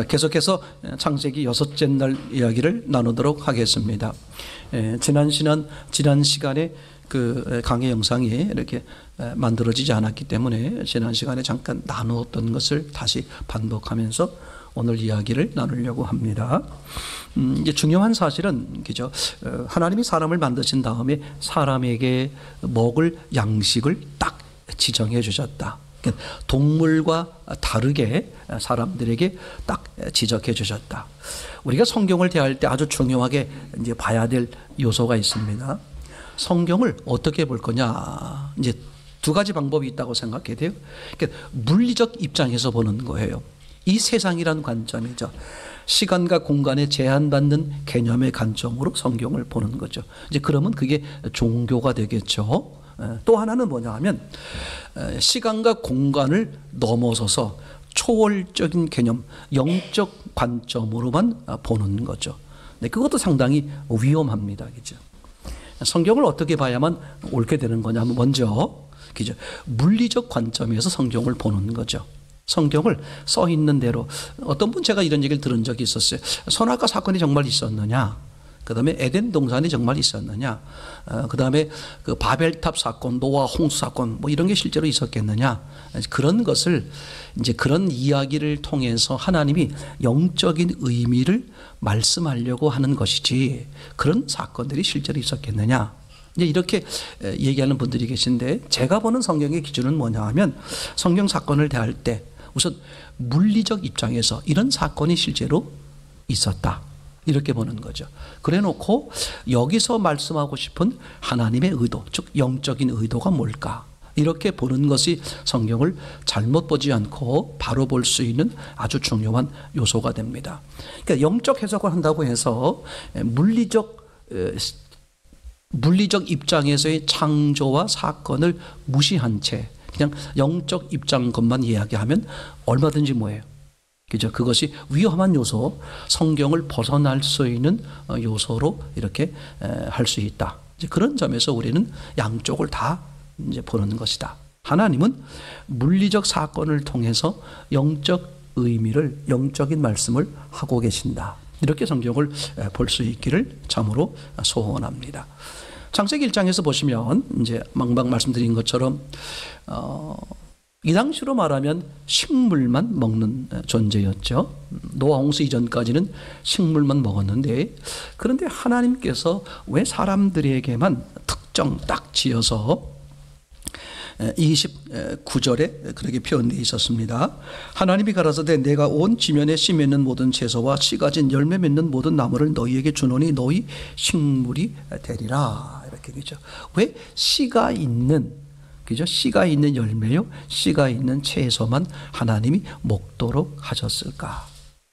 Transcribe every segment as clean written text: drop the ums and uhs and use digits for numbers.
계속해서 창세기 6째 날 이야기를 나누도록 하겠습니다. 지난 시간에 그 강의 영상이 이렇게 만들어지지 않았기 때문에 지난 시간에 잠깐 나누었던 것을 다시 반복하면서 오늘 이야기를 나누려고 합니다. 이제 중요한 사실은 그죠? 하나님이 사람을 만드신 다음에 사람에게 먹을 양식을 딱 지정해 주셨다. 동물과 다르게 사람들에게 딱 지적해 주셨다. 우리가 성경을 대할 때 아주 중요하게 이제 봐야 될 요소가 있습니다. 성경을 어떻게 볼 거냐? 이제 두 가지 방법이 있다고 생각해야 돼요. 그러니까 물리적 입장에서 보는 거예요. 이 세상이란 관점이죠. 시간과 공간에 제한받는 개념의 관점으로 성경을 보는 거죠. 이제 그러면 그게 종교가 되겠죠. 또 하나는 뭐냐 하면 시간과 공간을 넘어서서 초월적인 개념, 영적 관점으로만 보는 거죠. 네, 그것도 상당히 위험합니다. 그죠? 성경을 어떻게 봐야만 옳게 되는 거냐면 먼저 그죠? 물리적 관점에서 성경을 보는 거죠. 성경을 써 있는 대로. 어떤 분 제가 이런 얘기를 들은 적이 있었어요. 선악과 사건이 정말 있었느냐? 그 다음에 에덴 동산이 정말 있었느냐? 그 다음에 그 바벨탑 사건, 노아 홍수 사건, 뭐 이런 게 실제로 있었겠느냐? 그런 것을 이제 그런 이야기를 통해서 하나님이 영적인 의미를 말씀하려고 하는 것이지 그런 사건들이 실제로 있었겠느냐? 이제 이렇게 얘기하는 분들이 계신데 제가 보는 성경의 기준은 뭐냐 하면 성경 사건을 대할 때 우선 물리적 입장에서 이런 사건이 실제로 있었다. 이렇게 보는 거죠. 그래 놓고 여기서 말씀하고 싶은 하나님의 의도, 즉 영적인 의도가 뭘까? 이렇게 보는 것이 성경을 잘못 보지 않고 바로 볼 수 있는 아주 중요한 요소가 됩니다. 그러니까 영적 해석을 한다고 해서 물리적 입장에서의 창조와 사건을 무시한 채 그냥 영적 입장 것만 이야기하면 얼마든지 뭐예요? 그죠? 그것이 위험한 요소, 성경을 벗어날 수 있는 요소로 이렇게 할 수 있다. 이제 그런 점에서 우리는 양쪽을 다 이제 보는 것이다. 하나님은 물리적 사건을 통해서 영적 의미를, 영적인 말씀을 하고 계신다. 이렇게 성경을 볼 수 있기를 참으로 소원합니다. 창세기 1장에서 보시면 이제 망방 말씀드린 것처럼 이 당시로 말하면 식물만 먹는 존재였죠. 노아 홍수 이전까지는 식물만 먹었는데 그런데 하나님께서 왜 사람들에게만 특정 딱 지어서 29절에 그렇게 표현되어 있었습니다. 하나님이 가라사대 내가 온 지면에 씨 맺는 모든 채소와 씨 가진 열매 맺는 모든 나무를 너희에게 주노니 너희 식물이 되리라. 이렇게 되죠. 왜 씨가 있는, 그죠? 씨가 있는 열매요, 씨가 있는 채소만 하나님이 먹도록 하셨을까?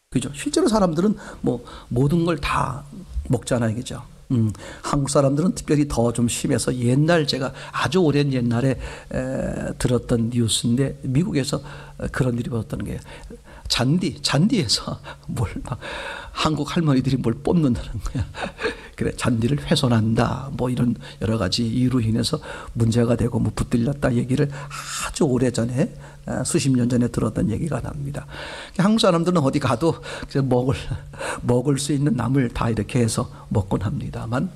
그죠? 실제로 사람들은 뭐 모든 걸 다 먹잖아요, 그죠? 한국 사람들은 특별히 더 좀 심해서 옛날 제가 아주 오랜 옛날에 들었던 뉴스인데 미국에서 그런 일이 벌어졌다는 거예요. 잔디에서 뭘 막 한국 할머니들이 뭘 뽑는다는 거야. 그래, 잔디를 훼손한다. 뭐 이런 여러 가지 이유로 인해서 문제가 되고 뭐 붙들렸다 얘기를 아주 오래전에 수십 년 전에 들었던 얘기가 납니다. 한국 사람들은 어디 가도 먹을 수 있는 나물 다 이렇게 해서 먹곤 합니다만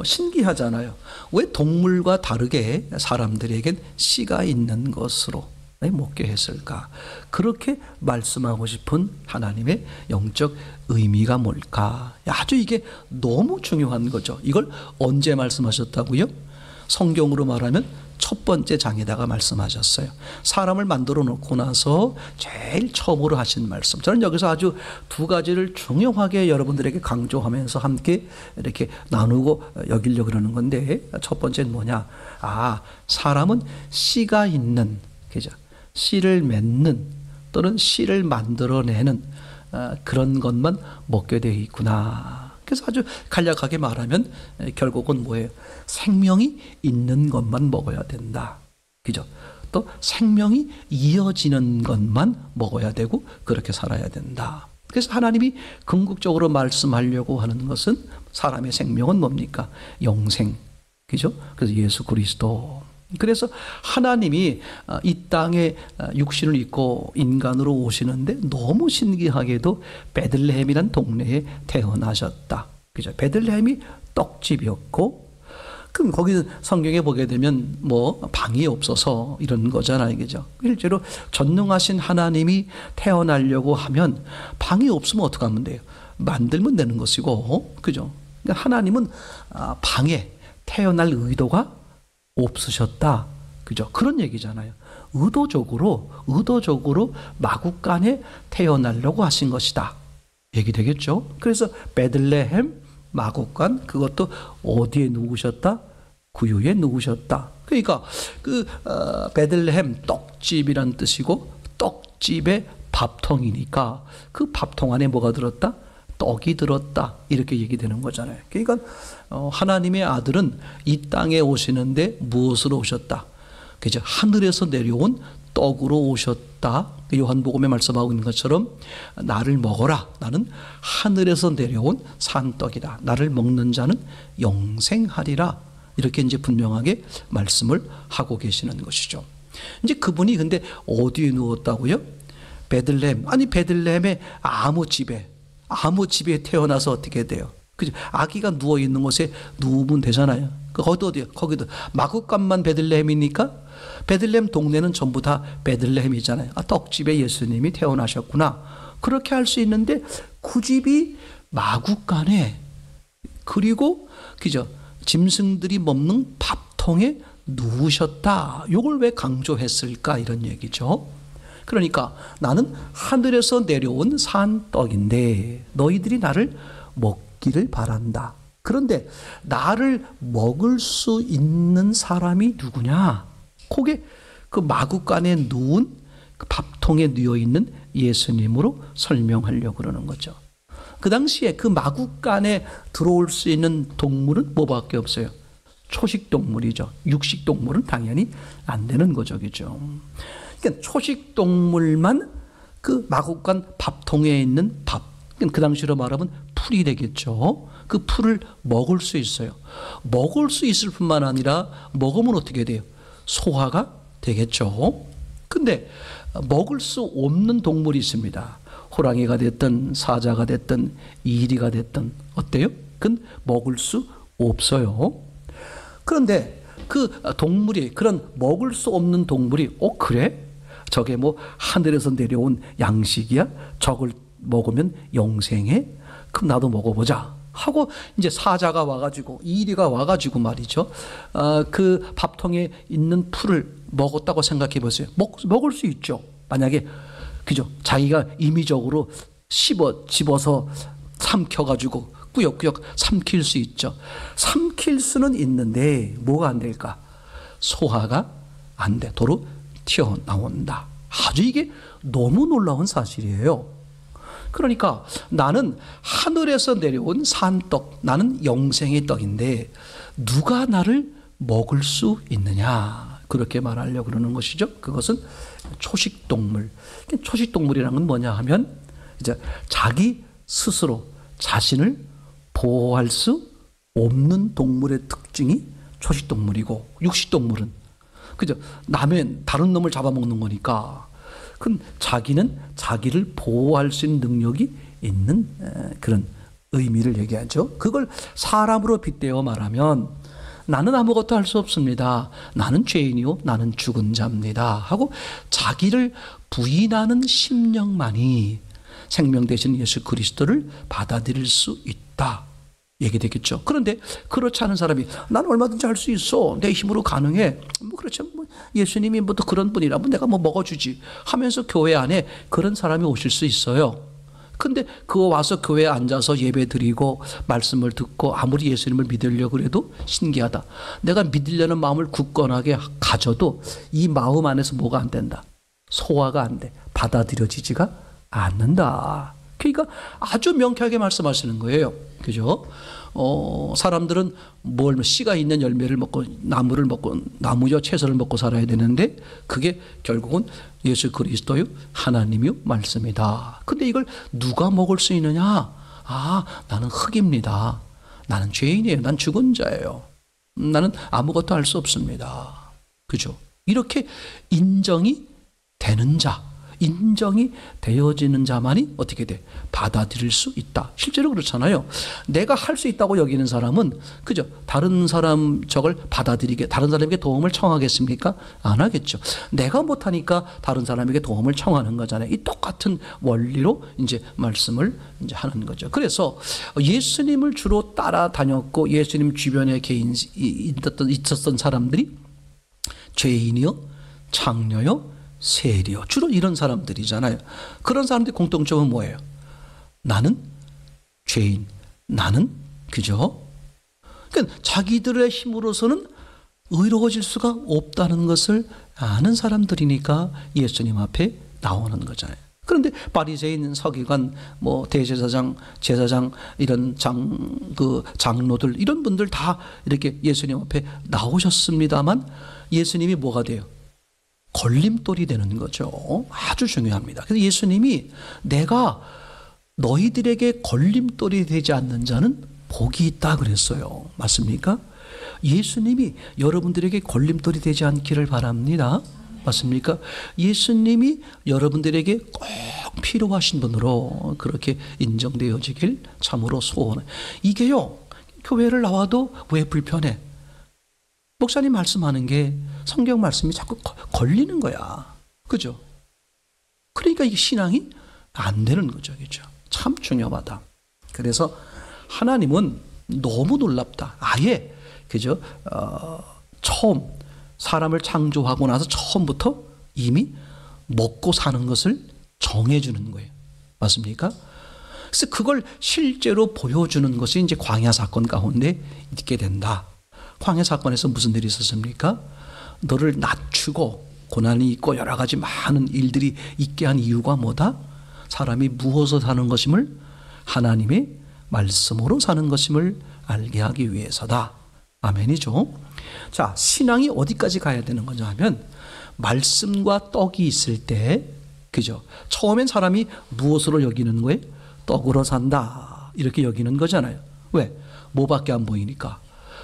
신기하잖아요. 왜 동물과 다르게 사람들에겐 씨가 있는 것으로 먹게 했을까? 그렇게 말씀하고 싶은 하나님의 영적 의미가 뭘까? 아주 이게 너무 중요한 거죠. 이걸 언제 말씀하셨다고요? 성경으로 말하면 첫 번째 장에다가 말씀하셨어요. 사람을 만들어 놓고 나서 제일 처음으로 하신 말씀. 저는 여기서 아주 두 가지를 중요하게 여러분들에게 강조하면서 함께 이렇게 나누고 여기려고 그러는 건데 첫 번째는 뭐냐? 사람은 씨가 있는, 그죠? 씨를 맺는 또는 씨를 만들어내는 그런 것만 먹게 되어 있구나. 그래서 아주 간략하게 말하면 결국은 뭐예요? 생명이 있는 것만 먹어야 된다. 그죠? 또 생명이 이어지는 것만 먹어야 되고 그렇게 살아야 된다. 그래서 하나님이 궁극적으로 말씀하려고 하는 것은 사람의 생명은 뭡니까? 영생. 그죠? 그래서 예수 그리스도. 그래서 하나님이 이 땅에 육신을 입고 인간으로 오시는데 너무 신기하게도 베들레헴이란 동네에 태어나셨다. 그죠? 베들레헴이 떡집이었고, 그럼 거기 성경에 보게 되면 뭐 방이 없어서 이런 거잖아요. 그죠? 실제로 전능하신 하나님이 태어나려고 하면 방이 없으면 어떻게 하면 돼요? 만들면 되는 것이고, 그죠? 그러니까 하나님은 방에 태어날 의도가 없으셨다. 그죠? 그런 얘기잖아요. 의도적으로 마구간에 태어나려고 하신 것이다. 얘기되겠죠? 그래서 베들레헴 마구간, 그것도 어디에 누우셨다? 구유에 누우셨다. 그러니까 베들레헴 떡집이란 뜻이고, 떡집에 밥통이니까 그 밥통 안에 뭐가 들었다? 떡이 들었다. 이렇게 얘기되는 거잖아요. 그러니까 하나님의 아들은 이 땅에 오시는데 무엇으로 오셨다? 그죠? 하늘에서 내려온 떡으로 오셨다. 요한복음에 말씀하고 있는 것처럼 나를 먹어라. 나는 하늘에서 내려온 산떡이다. 나를 먹는 자는 영생하리라. 이렇게 이제 분명하게 말씀을 하고 계시는 것이죠. 이제 그분이 근데 어디에 누웠다고요? 베들레헴. 아니 베들레헴의 아무 집에 태어나서 어떻게 돼요? 그죠? 아기가 누워 있는 곳에 누우면 되잖아요. 거기도 어디요? 거기도 마구간만 베들레헴이니까 베들레헴 동네는 전부 다 베들레헴이잖아요. 떡집에 예수님이 태어나셨구나. 그렇게 할 수 있는데 그 집이 마구간에, 그리고 그죠? 짐승들이 먹는 밥통에 누우셨다. 이걸 왜 강조했을까? 이런 얘기죠. 그러니까 나는 하늘에서 내려온 산떡인데 너희들이 나를 먹기를 바란다. 그런데 나를 먹을 수 있는 사람이 누구냐? 그게 그 마구간에 누운 그 밥통에 누워 있는 예수님으로 설명하려고 그러는 거죠. 그 당시에 그 마구간에 들어올 수 있는 동물은 뭐밖에 없어요? 초식 동물이죠. 육식 동물은 당연히 안 되는 거죠. 그죠? 그러니까 초식 동물만 그 마구간 밥통에 있는 밥, 그 당시로 말하면 풀이 되겠죠. 그 풀을 먹을 수 있어요. 먹을 수 있을 뿐만 아니라 먹으면 어떻게 돼요? 소화가 되겠죠. 근데 먹을 수 없는 동물이 있습니다. 호랑이가 됐든 사자가 됐든 이리가 됐든 어때요? 그건 먹을 수 없어요. 그런데 그 동물이, 그런 먹을 수 없는 동물이 그래? 저게 뭐 하늘에서 내려온 양식이야? 저걸 먹으면 영생해? 그럼 나도 먹어보자 하고 이제 사자가 와가지고 이리가 와가지고 말이죠. 그 밥통에 있는 풀을 먹었다고 생각해 보세요. 먹을 수 있죠. 만약에 그죠? 자기가 임의적으로 집어서 삼켜가지고 꾸역꾸역 삼킬 수 있죠. 삼킬 수는 있는데 뭐가 안 될까? 소화가 안 돼. 도로 튀어나온다. 아주 이게 너무 놀라운 사실이에요. 그러니까 나는 하늘에서 내려온 산떡, 나는 영생의 떡인데 누가 나를 먹을 수 있느냐? 그렇게 말하려고 그러는 것이죠. 그것은 초식동물. 초식동물이라는 건 뭐냐 하면 이제 자기 스스로 자신을 보호할 수 없는 동물의 특징이 초식동물이고, 육식동물은 그죠? 다른 놈을 잡아먹는 거니까. 그럼 자기는 자기를 보호할 수 있는 능력이 있는 그런 의미를 얘기하죠. 그걸 사람으로 빗대어 말하면 나는 아무것도 할 수 없습니다. 나는 죄인이요, 나는 죽은 자입니다 하고 자기를 부인하는 심령만이 생명 되신 예수 그리스도를 받아들일 수 있다 얘기되겠죠. 그런데 그렇지 않은 사람이 나는 얼마든지 할 수 있어, 내 힘으로 가능해, 뭐 그렇죠, 뭐 예수님이 뭐 또 그런 분이라면 내가 뭐 먹어주지 하면서 교회 안에 그런 사람이 오실 수 있어요. 근데 그거 와서 교회에 앉아서 예배 드리고 말씀을 듣고 아무리 예수님을 믿으려고 해도 신기하다. 내가 믿으려는 마음을 굳건하게 가져도 이 마음 안에서 뭐가 안 된다? 소화가 안 돼. 받아들여지지가 않는다. 그러니까 아주 명쾌하게 말씀하시는 거예요. 그죠? 사람들은 씨가 있는 열매를 먹고 나무를 먹고 나무여 채소를 먹고 살아야 되는데 그게 결국은 예수 그리스도요 하나님이요 말씀이다. 근데 이걸 누가 먹을 수 있느냐? 나는 흙입니다. 나는 죄인이에요. 난 죽은 자예요. 나는 아무것도 할 수 없습니다. 그죠? 이렇게 인정이 되는 자, 인정이 되어지는 자만이 어떻게 돼? 받아들일 수 있다. 실제로 그렇잖아요. 내가 할 수 있다고 여기는 사람은, 그죠? 다른 사람 저걸 받아들이게, 다른 사람에게 도움을 청하겠습니까? 안 하겠죠. 내가 못하니까 다른 사람에게 도움을 청하는 거잖아요. 이 똑같은 원리로 이제 말씀을 이제 하는 거죠. 그래서 예수님을 주로 따라다녔고 예수님 주변에 있었던 사람들이 죄인이요, 창녀요, 세리요. 주로 이런 사람들이잖아요. 그런 사람들의 공통점은 뭐예요? 나는 죄인, 나는, 그죠? 그러니까 자기들의 힘으로서는 의로워질 수가 없다는 것을 아는 사람들이니까 예수님 앞에 나오는 거잖아요. 그런데 바리새인, 서기관, 뭐 대제사장, 제사장 이런 장로들 이런 분들 다 이렇게 예수님 앞에 나오셨습니다만 예수님이 뭐가 돼요? 걸림돌이 되는 거죠. 아주 중요합니다. 그래서 예수님이 내가 너희들에게 걸림돌이 되지 않는 자는 복이 있다 그랬어요. 맞습니까? 예수님이 여러분들에게 걸림돌이 되지 않기를 바랍니다. 맞습니까? 예수님이 여러분들에게 꼭 필요하신 분으로 그렇게 인정되어지길 참으로 소원해. 이게요, 교회를 나와도 왜 불편해? 목사님 말씀하는 게 성경 말씀이 자꾸 걸리는 거야. 그죠? 그러니까 이게 신앙이 안 되는 거죠. 그죠? 참 중요하다. 그래서 하나님은 너무 놀랍다. 아예, 그죠? 처음 사람을 창조하고 나서 처음부터 이미 먹고 사는 것을 정해주는 거예요. 맞습니까? 그래서 그걸 실제로 보여주는 것이 이제 광야 사건 가운데 있게 된다. 광야 사건에서 무슨 일이 있었습니까? 너를 낮추고 고난이 있고 여러 가지 많은 일들이 있게 한 이유가 뭐다? 사람이 무엇으로 사는 것임을, 하나님의 말씀으로 사는 것임을 알게 하기 위해서다. 아멘이죠. 자, 신앙이 어디까지 가야 되는 거냐 하면 말씀과 떡이 있을 때, 그죠? 처음엔 사람이 무엇으로 여기는 거예요? 떡으로 산다 이렇게 여기는 거잖아요. 왜? 뭐밖에 안 보이니까,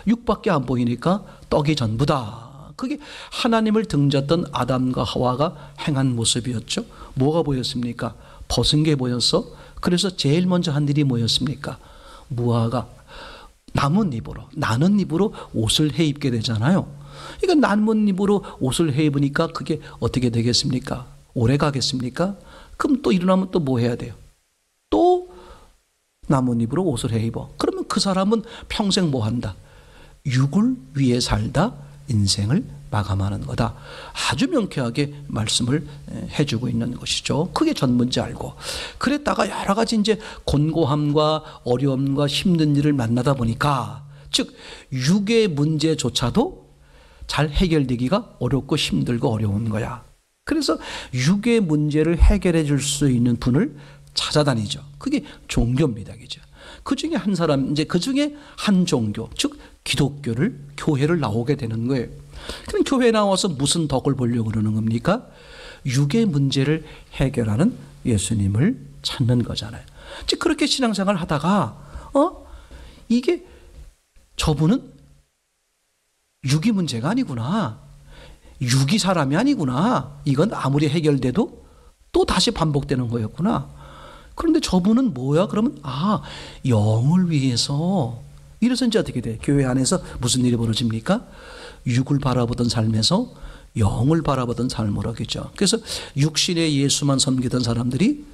육밖에 안 보이니까 떡이 전부다. 그게 하나님을 등졌던 아담과 하와가 행한 모습이었죠. 뭐가 보였습니까? 벗은 게 보였어. 그래서 제일 먼저 한 일이 뭐였습니까? 무화과 나뭇잎으로 옷을 해 입게 되잖아요. 그러니까 나뭇잎으로 옷을 해 입으니까 그게 어떻게 되겠습니까? 오래 가겠습니까? 그럼 또 일어나면 또 뭐 해야 돼요? 또 나뭇잎으로 옷을 해 입어. 그러면 그 사람은 평생 뭐 한다? 육을 위해 살다 인생을 마감하는 거다. 아주 명쾌하게 말씀을 해주고 있는 것이죠. 그게 전문지 알고. 그랬다가 여러 가지 이제 곤고함과 어려움과 힘든 일을 만나다 보니까, 즉 육의 문제조차도 잘 해결되기가 어렵고 힘들고 어려운 거야. 그래서 육의 문제를 해결해 줄 수 있는 분을 찾아다니죠. 그게 종교입니다. 그죠? 그 중에 한 사람, 이제 그 중에 한 종교, 즉 기독교를, 교회를 나오게 되는 거예요. 그럼 교회에 나와서 무슨 덕을 보려고 그러는 겁니까? 육의 문제를 해결하는 예수님을 찾는 거잖아요. 즉 그렇게 신앙생활을 하다가 이게 저분은 육이 문제가 아니구나. 육이 사람이 아니구나. 이건 아무리 해결돼도 또 다시 반복되는 거였구나. 그런데 저분은 뭐야? 그러면 영을 위해서. 이래서 이제 어떻게 돼? 교회 안에서 무슨 일이 벌어집니까? 육을 바라보던 삶에서 영을 바라보던 삶으로 하겠죠. 그래서 육신의 예수만 섬기던 사람들이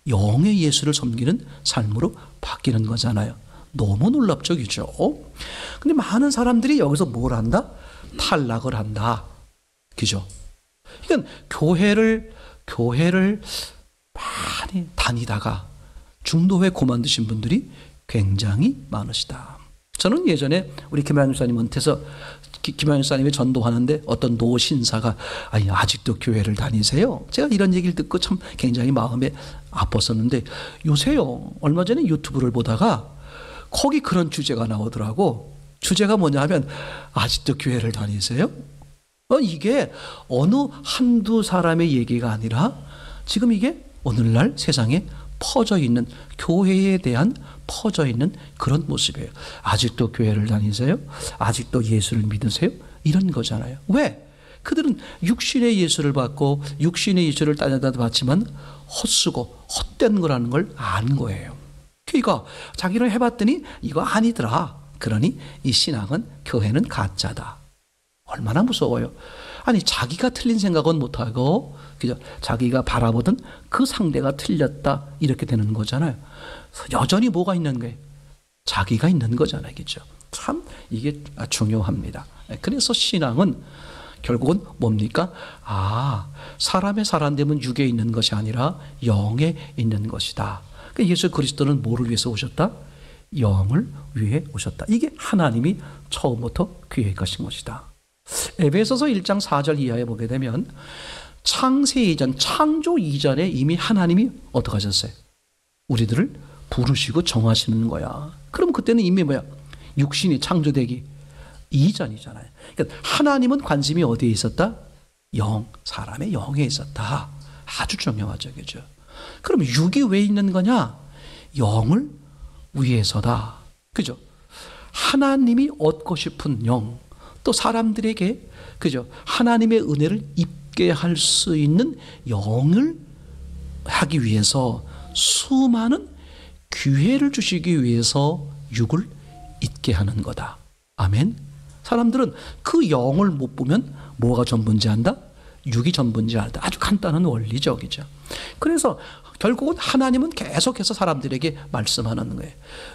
영의 예수를 섬기는 삶으로 바뀌는 거잖아요. 너무 놀랍죠, 그죠? 근데 많은 사람들이 여기서 뭘 한다? 탈락을 한다. 그죠? 그러니까 교회를 많이 다니다가 중도회 그만두신 분들이 굉장히 많으시다. 저는 예전에 우리 김한일 목사님 은퇴해서 김한일 목사님이 전도하는데 어떤 노신사가 아직도 교회를 다니세요? 제가 이런 얘기를 듣고 참 굉장히 마음에 아팠었는데, 요새요, 얼마 전에 유튜브를 보다가 거기 그런 주제가 나오더라고. 주제가 뭐냐 하면 아직도 교회를 다니세요? 이게 어느 한두 사람의 얘기가 아니라 지금 이게 오늘날 세상에 퍼져 있는, 교회에 대한 퍼져 있는 그런 모습이에요. 아직도 교회를 다니세요? 아직도 예수를 믿으세요? 이런 거잖아요. 왜? 그들은 육신의 예수를 받고 육신의 예수를 따져다 봤지만 헛쓰고 헛된 거라는 걸 안 거예요. 그러니까 자기는 해봤더니 이거 아니더라. 그러니 이 신앙은, 교회는 가짜다. 얼마나 무서워요. 아니 자기가 틀린 생각은 못하고 그죠? 자기가 바라보던 그 상대가 틀렸다 이렇게 되는 거잖아요. 여전히 뭐가 있는 거예요? 자기가 있는 거잖아요. 그죠? 참 이게 중요합니다. 그래서 신앙은 결국은 뭡니까? 사람의 사람됨은 육에 있는 것이 아니라 영에 있는 것이다. 그러니까 예수 그리스도는 뭐를 위해서 오셨다? 영을 위해 오셨다. 이게 하나님이 처음부터 계획하신 것이다. 에베소서 1장 4절 이하에 보게 되면 창세 이전, 창조 이전에 이미 하나님이 어떻게 하셨어요? 우리들을 부르시고 정하시는 거야. 그럼 그때는 이미 뭐야? 육신이 창조되기 이전이잖아요. 그러니까 하나님은 관심이 어디에 있었다? 영, 사람의 영에 있었다. 아주 중요하죠. 그죠? 그럼 육이 왜 있는 거냐? 영을 위해서다. 그죠? 하나님이 얻고 싶은 영, 또 사람들에게 그죠? 하나님의 은혜를 입게 할 수 있는 영을 하기 위해서 수많은 기회를 주시기 위해서 육을 잊게 하는 거다. 아멘. 사람들은 그 영을 못 보면 뭐가 전부인지한다? 육이 전부인지한다. 아주 간단한 원리죠. 그죠? 그래서 결국은 하나님은 계속해서 사람들에게 말씀하는 거예요.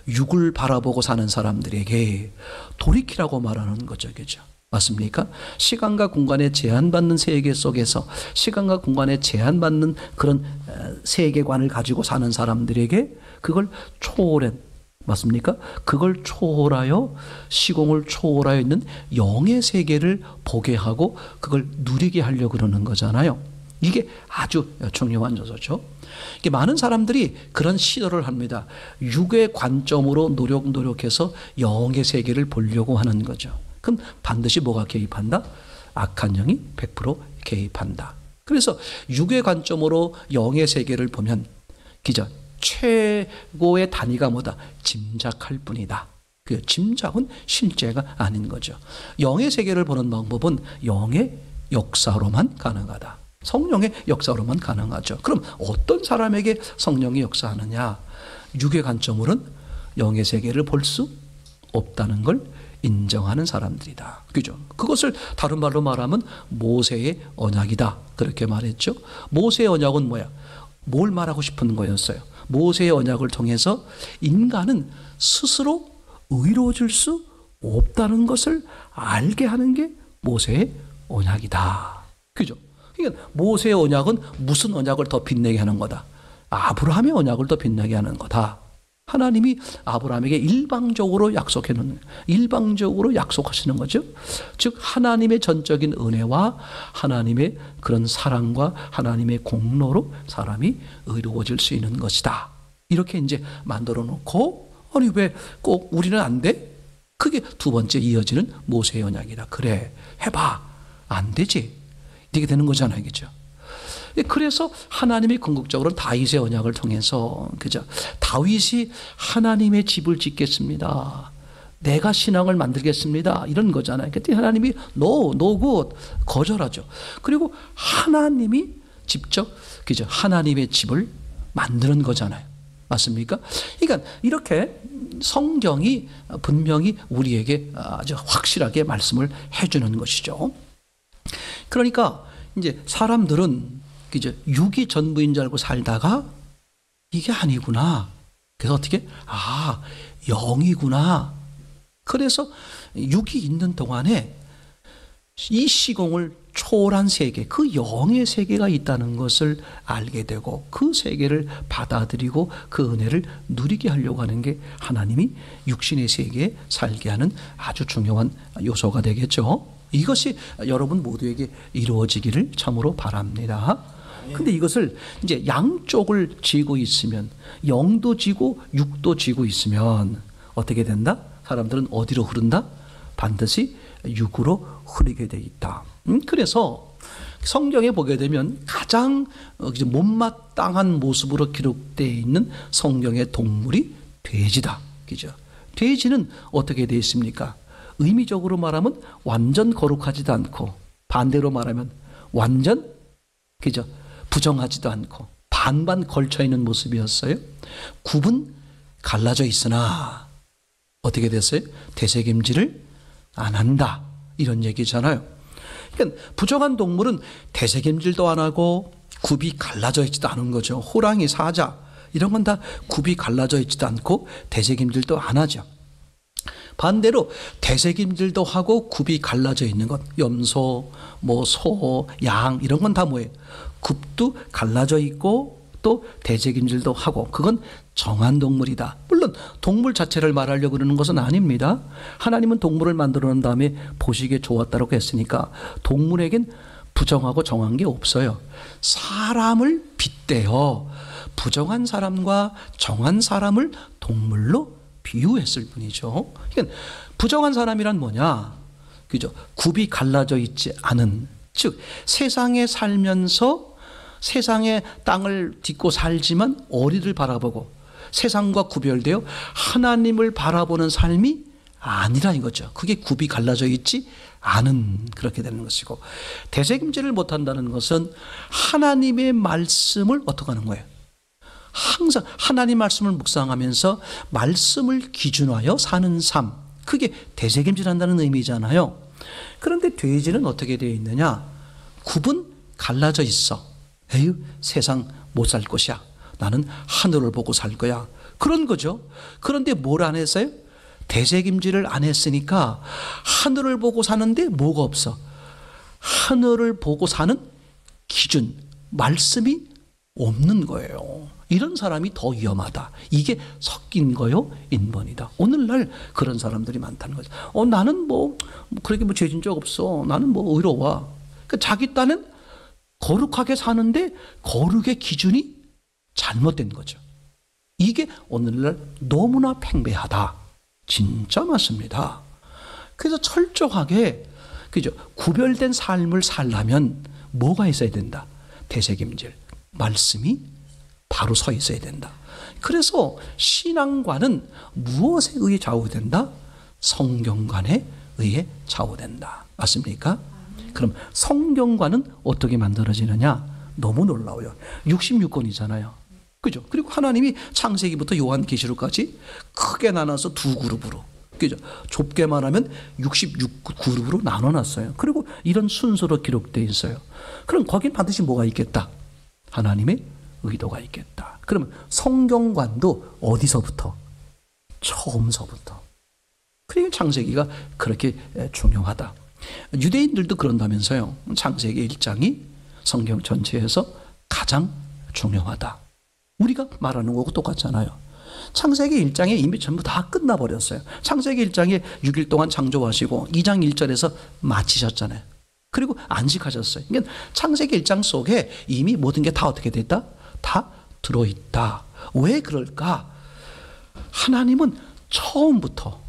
육을 바라보고 사는 사람들에게 돌이키라고 말하는 거죠. 그죠? 맞습니까? 시간과 공간에 제한받는 세계 속에서 시간과 공간에 제한받는 그런 세계관을 가지고 사는 사람들에게 그걸 초월한, 맞습니까? 그걸 초월하여 시공을 초월하여 있는 영의 세계를 보게 하고 그걸 누리게 하려고 그러는 거잖아요. 이게 아주 중요한 요소죠. 이게 많은 사람들이 그런 시도를 합니다. 육의 관점으로 노력해서 영의 세계를 보려고 하는 거죠. 그럼 반드시 뭐가 개입한다? 악한 영이 100% 개입한다. 그래서 육의 관점으로 영의 세계를 보면 기자 최고의 단위가 뭐다? 짐작할 뿐이다. 그 짐작은 실제가 아닌 거죠. 영의 세계를 보는 방법은 영의 역사로만 가능하다. 성령의 역사로만 가능하죠. 그럼 어떤 사람에게 성령이 역사하느냐? 육의 관점으로는 영의 세계를 볼 수 없다는 걸 인정하는 사람들이다. 그죠? 그것을 다른 말로 말하면 모세의 언약이다. 그렇게 말했죠. 모세의 언약은 뭐야? 뭘 말하고 싶은 거였어요? 모세의 언약을 통해서 인간은 스스로 의로워질 수 없다는 것을 알게 하는 게 모세의 언약이다. 그죠? 그러니까 모세의 언약은 무슨 언약을 더 빛내게 하는 거다? 아브라함의 언약을 더 빛나게 하는 거다. 하나님이 아브라함에게 일방적으로 일방적으로 약속하시는 거죠. 즉 하나님의 전적인 은혜와 하나님의 그런 사랑과 하나님의 공로로 사람이 의로워질 수 있는 것이다. 이렇게 이제 만들어 놓고, 아니 왜 꼭 우리는 안 돼? 그게 두 번째 이어지는 모세의 언약이다. 그래 해봐. 안 되지. 이렇게 되는 거잖아요. 그죠? 그래서 하나님이 궁극적으로 다윗의 언약을 통해서, 그죠? 다윗이 하나님의 집을 짓겠습니다. 내가 신앙을 만들겠습니다. 이런 거잖아요. 그때 하나님이 no good 거절하죠. 그리고 하나님이 직접, 그죠? 하나님의 집을 만드는 거잖아요. 맞습니까? 그러니까 이렇게 성경이 분명히 우리에게 아주 확실하게 말씀을 해주는 것이죠. 그러니까 이제 사람들은 이제 육이 전부인 줄 알고 살다가 이게 아니구나. 그래서 어떻게? 영이구나. 그래서 육이 있는 동안에 이 시공을 초월한 세계, 그 영의 세계가 있다는 것을 알게 되고 그 세계를 받아들이고 그 은혜를 누리게 하려고 하는 게 하나님이 육신의 세계에 살게 하는 아주 중요한 요소가 되겠죠. 이것이 여러분 모두에게 이루어지기를 참으로 바랍니다. 근데 이것을 이제 양쪽을 쥐고 있으면, 영도 쥐고 육도 쥐고 있으면 어떻게 된다? 사람들은 어디로 흐른다? 반드시 육으로 흐르게 돼 있다. 그래서 성경에 보게 되면 가장 못마땅한 모습으로 기록되어 있는 성경의 동물이 돼지다. 그죠? 돼지는 어떻게 되어 있습니까? 의미적으로 말하면 완전 거룩하지도 않고 반대로 말하면 완전 그죠? 부정하지도 않고 반반 걸쳐 있는 모습이었어요. 굽은 갈라져 있으나 어떻게 됐어요? 되새김질을 안 한다. 이런 얘기잖아요. 그러니까 부정한 동물은 되새김질도 안 하고 굽이 갈라져 있지도 않은 거죠. 호랑이, 사자 이런 건 다 굽이 갈라져 있지도 않고 되새김질도 안 하죠. 반대로 되새김질도 하고 굽이 갈라져 있는 것, 염소, 뭐 소, 양 이런 건 다 뭐예요? 굽도 갈라져 있고 또 되새김질도 하고 그건 정한 동물이다. 물론 동물 자체를 말하려고 그러는 것은 아닙니다. 하나님은 동물을 만들어 놓은 다음에 보시기에 좋았다고 했으니까 동물에겐 부정하고 정한 게 없어요. 사람을 빗대어 부정한 사람과 정한 사람을 동물로 비유했을 뿐이죠. 그러니까 부정한 사람이란 뭐냐? 그죠? 굽이 갈라져 있지 않은, 즉 세상에 살면서 세상의 땅을 딛고 살지만 어리를 바라보고 세상과 구별되어 하나님을 바라보는 삶이 아니라는 거죠. 그게 굽이 갈라져 있지 않은 그렇게 되는 것이고, 되새김질을 못한다는 것은 하나님의 말씀을 어떻게 하는 거예요? 항상 하나님 말씀을 묵상하면서 말씀을 기준하여 사는 삶, 그게 되새김질한다는 의미잖아요. 그런데 돼지는 어떻게 되어 있느냐? 굽은 갈라져 있어. 에휴, 세상 못 살 것이야. 나는 하늘을 보고 살 거야. 그런 거죠. 그런데 뭘 안 했어요? 되새김질을 안 했으니까 하늘을 보고 사는데 뭐가 없어? 하늘을 보고 사는 기준, 말씀이 없는 거예요. 이런 사람이 더 위험하다. 이게 섞인 거요, 인본이다. 오늘날 그런 사람들이 많다는 거죠. 나는 그렇게 죄진 적 없어. 나는 의로워. 그러니까 자기 딴은 거룩하게 사는데 거룩의 기준이 잘못된 거죠. 이게 오늘날 너무나 팽배하다. 진짜 맞습니다. 그래서 철저하게 그죠? 구별된 삶을 살려면 뭐가 있어야 된다? 되새김질, 말씀이 바로 서 있어야 된다. 그래서 신앙관은 무엇에 의해 좌우된다? 성경관에 의해 좌우된다. 맞습니까? 그럼 성경관은 어떻게 만들어지느냐? 너무 놀라워요. 66권이잖아요. 그죠? 그리고 하나님이 창세기부터 요한계시록까지 크게 나눠서 두 그룹으로, 그죠? 좁게 말하면 66그룹으로 나눠놨어요. 그리고 이런 순서로 기록되어 있어요. 그럼 거긴 반드시 뭐가 있겠다? 하나님의 의도가 있겠다. 그러면 성경관도 어디서부터? 처음서부터. 그러니까 창세기가 그렇게 중요하다. 유대인들도 그런다면서요. 창세기 1장이 성경 전체에서 가장 중요하다. 우리가 말하는 거하고 똑같잖아요. 창세기 1장에 이미 전부 다 끝나버렸어요. 창세기 1장에 6일 동안 창조하시고 2장 1절에서 마치셨잖아요. 그리고 안식하셨어요. 그러니까 창세기 1장 속에 이미 모든 게 다 어떻게 됐다? 다 들어있다. 왜 그럴까? 하나님은 처음부터,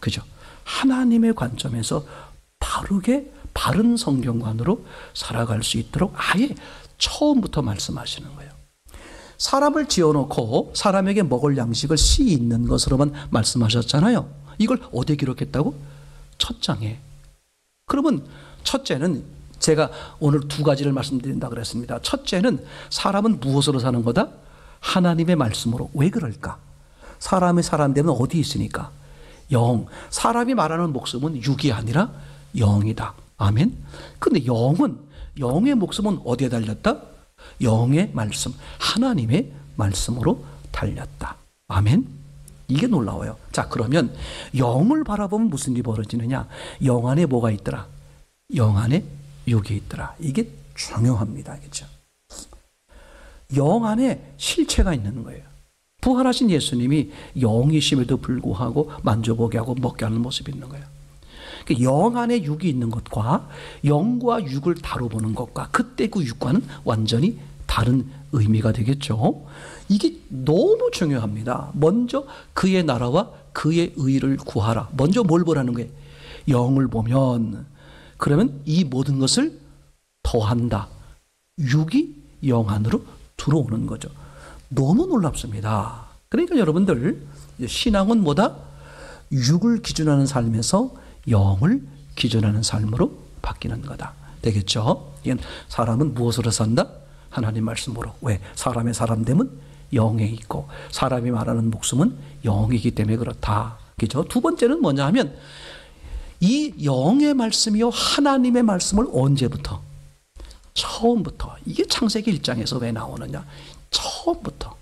그죠? 하나님의 관점에서 바른 성경관으로 살아갈 수 있도록 아예 처음부터 말씀하시는 거예요. 사람을 지어놓고 사람에게 먹을 양식을 씨 있는 것으로만 말씀하셨잖아요. 이걸 어디에 기록했다고? 첫 장에. 그러면 첫째는 제가 오늘 두 가지를 말씀드린다 그랬습니다. 첫째는 사람은 무엇으로 사는 거다? 하나님의 말씀으로. 왜 그럴까? 사람의 사람들은 어디 있으니까? 영. 사람이 말하는 목숨은 육이 아니라 영이다. 아멘. 근데 영의 목숨은 어디에 달렸다? 영의 말씀, 하나님의 말씀으로 달렸다. 아멘. 이게 놀라워요. 자, 그러면 영을 바라보면 무슨 일이 벌어지느냐? 영 안에 뭐가 있더라? 영 안에 육이 있더라. 이게 중요합니다. 그렇죠? 영 안에 실체가 있는 거예요. 부활하신 예수님이 영이심에도 불구하고 만져보게 하고 먹게 하는 모습이 있는 거예요. 영 안에 육이 있는 것과 영과 육을 다뤄보는 것과 그때 그 육과는 완전히 다른 의미가 되겠죠. 이게 너무 중요합니다. 먼저 그의 나라와 그의 의를 구하라. 먼저 뭘 보라는 거예요? 영을 보면, 그러면 이 모든 것을 더한다. 육이 영 안으로 들어오는 거죠. 너무 놀랍습니다. 그러니까 여러분들, 신앙은 뭐다? 육을 기준하는 삶에서 영을 기준하는 삶으로 바뀌는 거다. 되겠죠? 이건 사람은 무엇으로 산다? 하나님 말씀으로. 왜? 사람의 사람됨은 영에 있고 사람이 말하는 목숨은 영이기 때문에 그렇다. 그죠? 두 번째는 뭐냐 하면 이 영의 말씀이요 하나님의 말씀을 언제부터? 처음부터. 이게 창세기 1장에서 왜 나오느냐? 처음부터.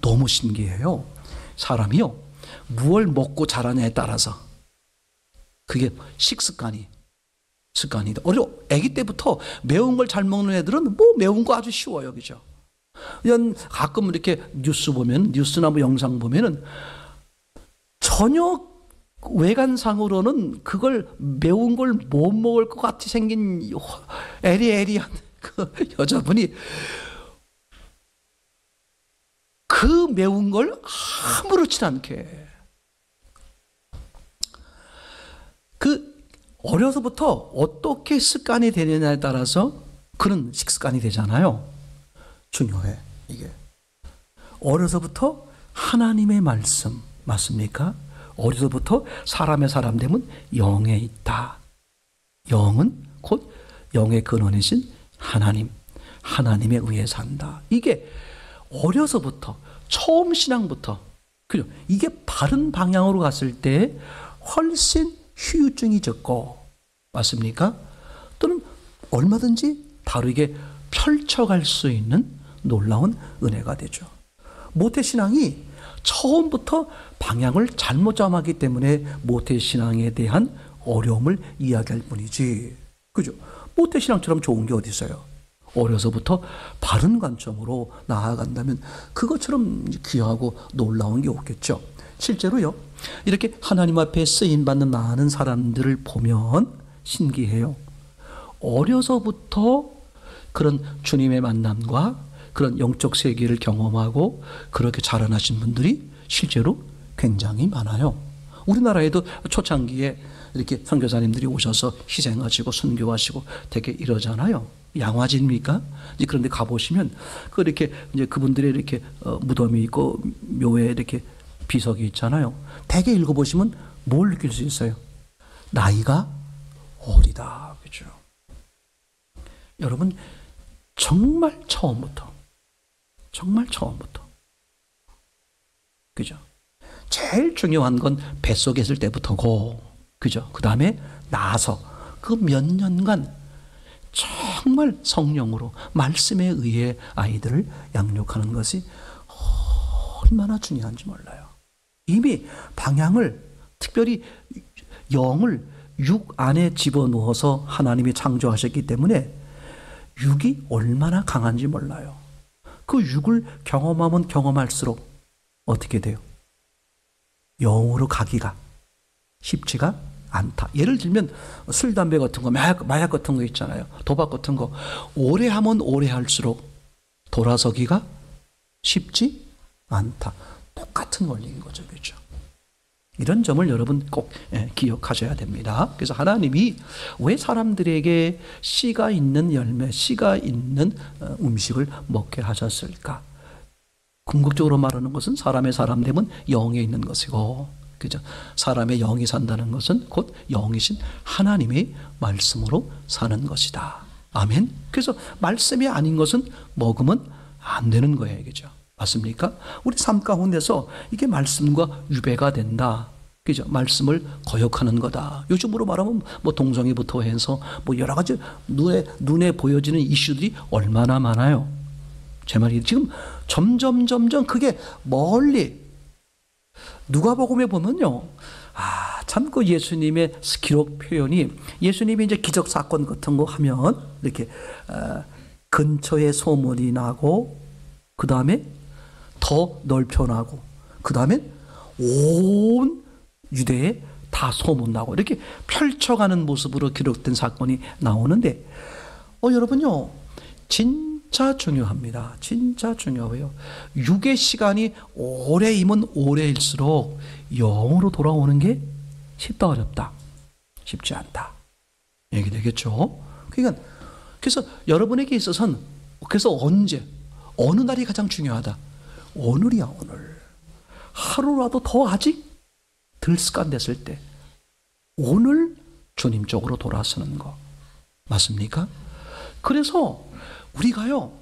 너무 신기해요. 사람이요 무엇을 먹고 자라냐에 따라서 그게 습관이 아기 때부터 매운 걸 잘 먹는 애들은 뭐 매운 거 아주 쉬워요. 그죠? 그냥 가끔 이렇게 뉴스나 뭐 영상 보면은 전혀 외관상으로는 그걸 매운 걸 못 먹을 것 같이 생긴 에리에리한 그 여자분이 그 매운 걸 아무렇지 않게 그 어려서부터 어떻게 습관이 되느냐에 따라서 그런 식습관이 되잖아요. 중요해 이게. 어려서부터 하나님의 말씀 맞습니까? 어려서부터 사람의 사람됨은 영에 있다. 영은 곧 영의 근원이신 하나님에 의해 산다. 이게 어려서부터 처음 신앙부터 그죠? 이게 바른 방향으로 갔을 때 훨씬 후유증이 적고 맞습니까? 또는 얼마든지 바르게 펼쳐갈 수 있는 놀라운 은혜가 되죠. 모태신앙이 처음부터 방향을 잘못 정하기 때문에 모태신앙에 대한 어려움을 이야기할 뿐이지. 그죠? 모태신앙처럼 좋은 게 어디 있어요? 어려서부터 바른 관점으로 나아간다면 그것처럼 귀하고 놀라운 게 없겠죠. 실제로요. 이렇게 하나님 앞에 쓰임받는 많은 사람들을 보면 신기해요. 어려서부터 그런 주님의 만남과 그런 영적 세계를 경험하고 그렇게 자라나신 분들이 실제로 굉장히 많아요. 우리나라에도 초창기에 이렇게 선교사님들이 오셔서 희생하시고 순교하시고 되게 이러잖아요. 양화지입니까? 이제 그런데 가보시면 그렇게 이제 그분들의 이렇게 무덤이 있고 묘에 이렇게 비석이 있잖아요. 대개 읽어보시면 뭘 느낄 수 있어요? 나이가 어리다. 그죠? 여러분, 정말 처음부터. 그죠? 제일 중요한 건 뱃속에 있을 때부터고, 그죠? 그 다음에 나서 그 몇 년간 정말 성령으로 말씀에 의해 아이들을 양육하는 것이 얼마나 중요한지 몰라요. 이미 방향을 특별히 영을 육 안에 집어넣어서 하나님이 창조하셨기 때문에 육이 얼마나 강한지 몰라요. 그 육을 경험하면 경험할수록 어떻게 돼요? 영으로 가기가 쉽지가 않다. 예를 들면 술, 담배 같은 거, 마약 같은 거 있잖아요. 도박 같은 거 오래 하면 오래 할수록 돌아서기가 쉽지 않다. 똑같은 원리인 거죠. 그렇죠? 이런 점을 여러분 꼭 기억하셔야 됩니다. 그래서 하나님이 왜 사람들에게 씨가 있는 열매, 씨가 있는 음식을 먹게 하셨을까? 궁극적으로 말하는 것은 사람의 사람됨은 영에 있는 것이고, 그죠? 사람의 영이 산다는 것은 곧 영이신 하나님의 말씀으로 사는 것이다. 아멘. 그래서 말씀이 아닌 것은 먹으면 안 되는 거예요, 그죠? 맞습니까? 우리 삶 가운데서 이게 말씀과 유배가 된다. 그죠? 말씀을 거역하는 거다. 요즘으로 말하면 뭐 동성애부터 해서 뭐 여러 가지 눈에 보여지는 이슈들이 얼마나 많아요. 제 말이 지금 점점 그게 멀리 누가복음에 보면요. 참 그 예수님의 기록 표현이 예수님이 이제 기적 사건 같은 거 하면 이렇게 근처에 소문이 나고 그 다음에 더 넓혀나고 그 다음에 온 유대에 다 소문나고 이렇게 펼쳐가는 모습으로 기록된 사건이 나오는데 여러분요 진짜 중요합니다. 진짜 중요해요. 육의 시간이 오래이면 오래일수록 영으로 돌아오는 게 쉽다 어렵다? 쉽지 않다. 얘기 되겠죠? 그러니까 그래서 여러분에게 있어서는 그래서 언제 어느 날이 가장 중요하다? 오늘이야 오늘. 하루라도 더 아직 덜 습관됐을 때 오늘 주님 쪽으로 돌아서는 거. 맞습니까? 그래서 우리가요,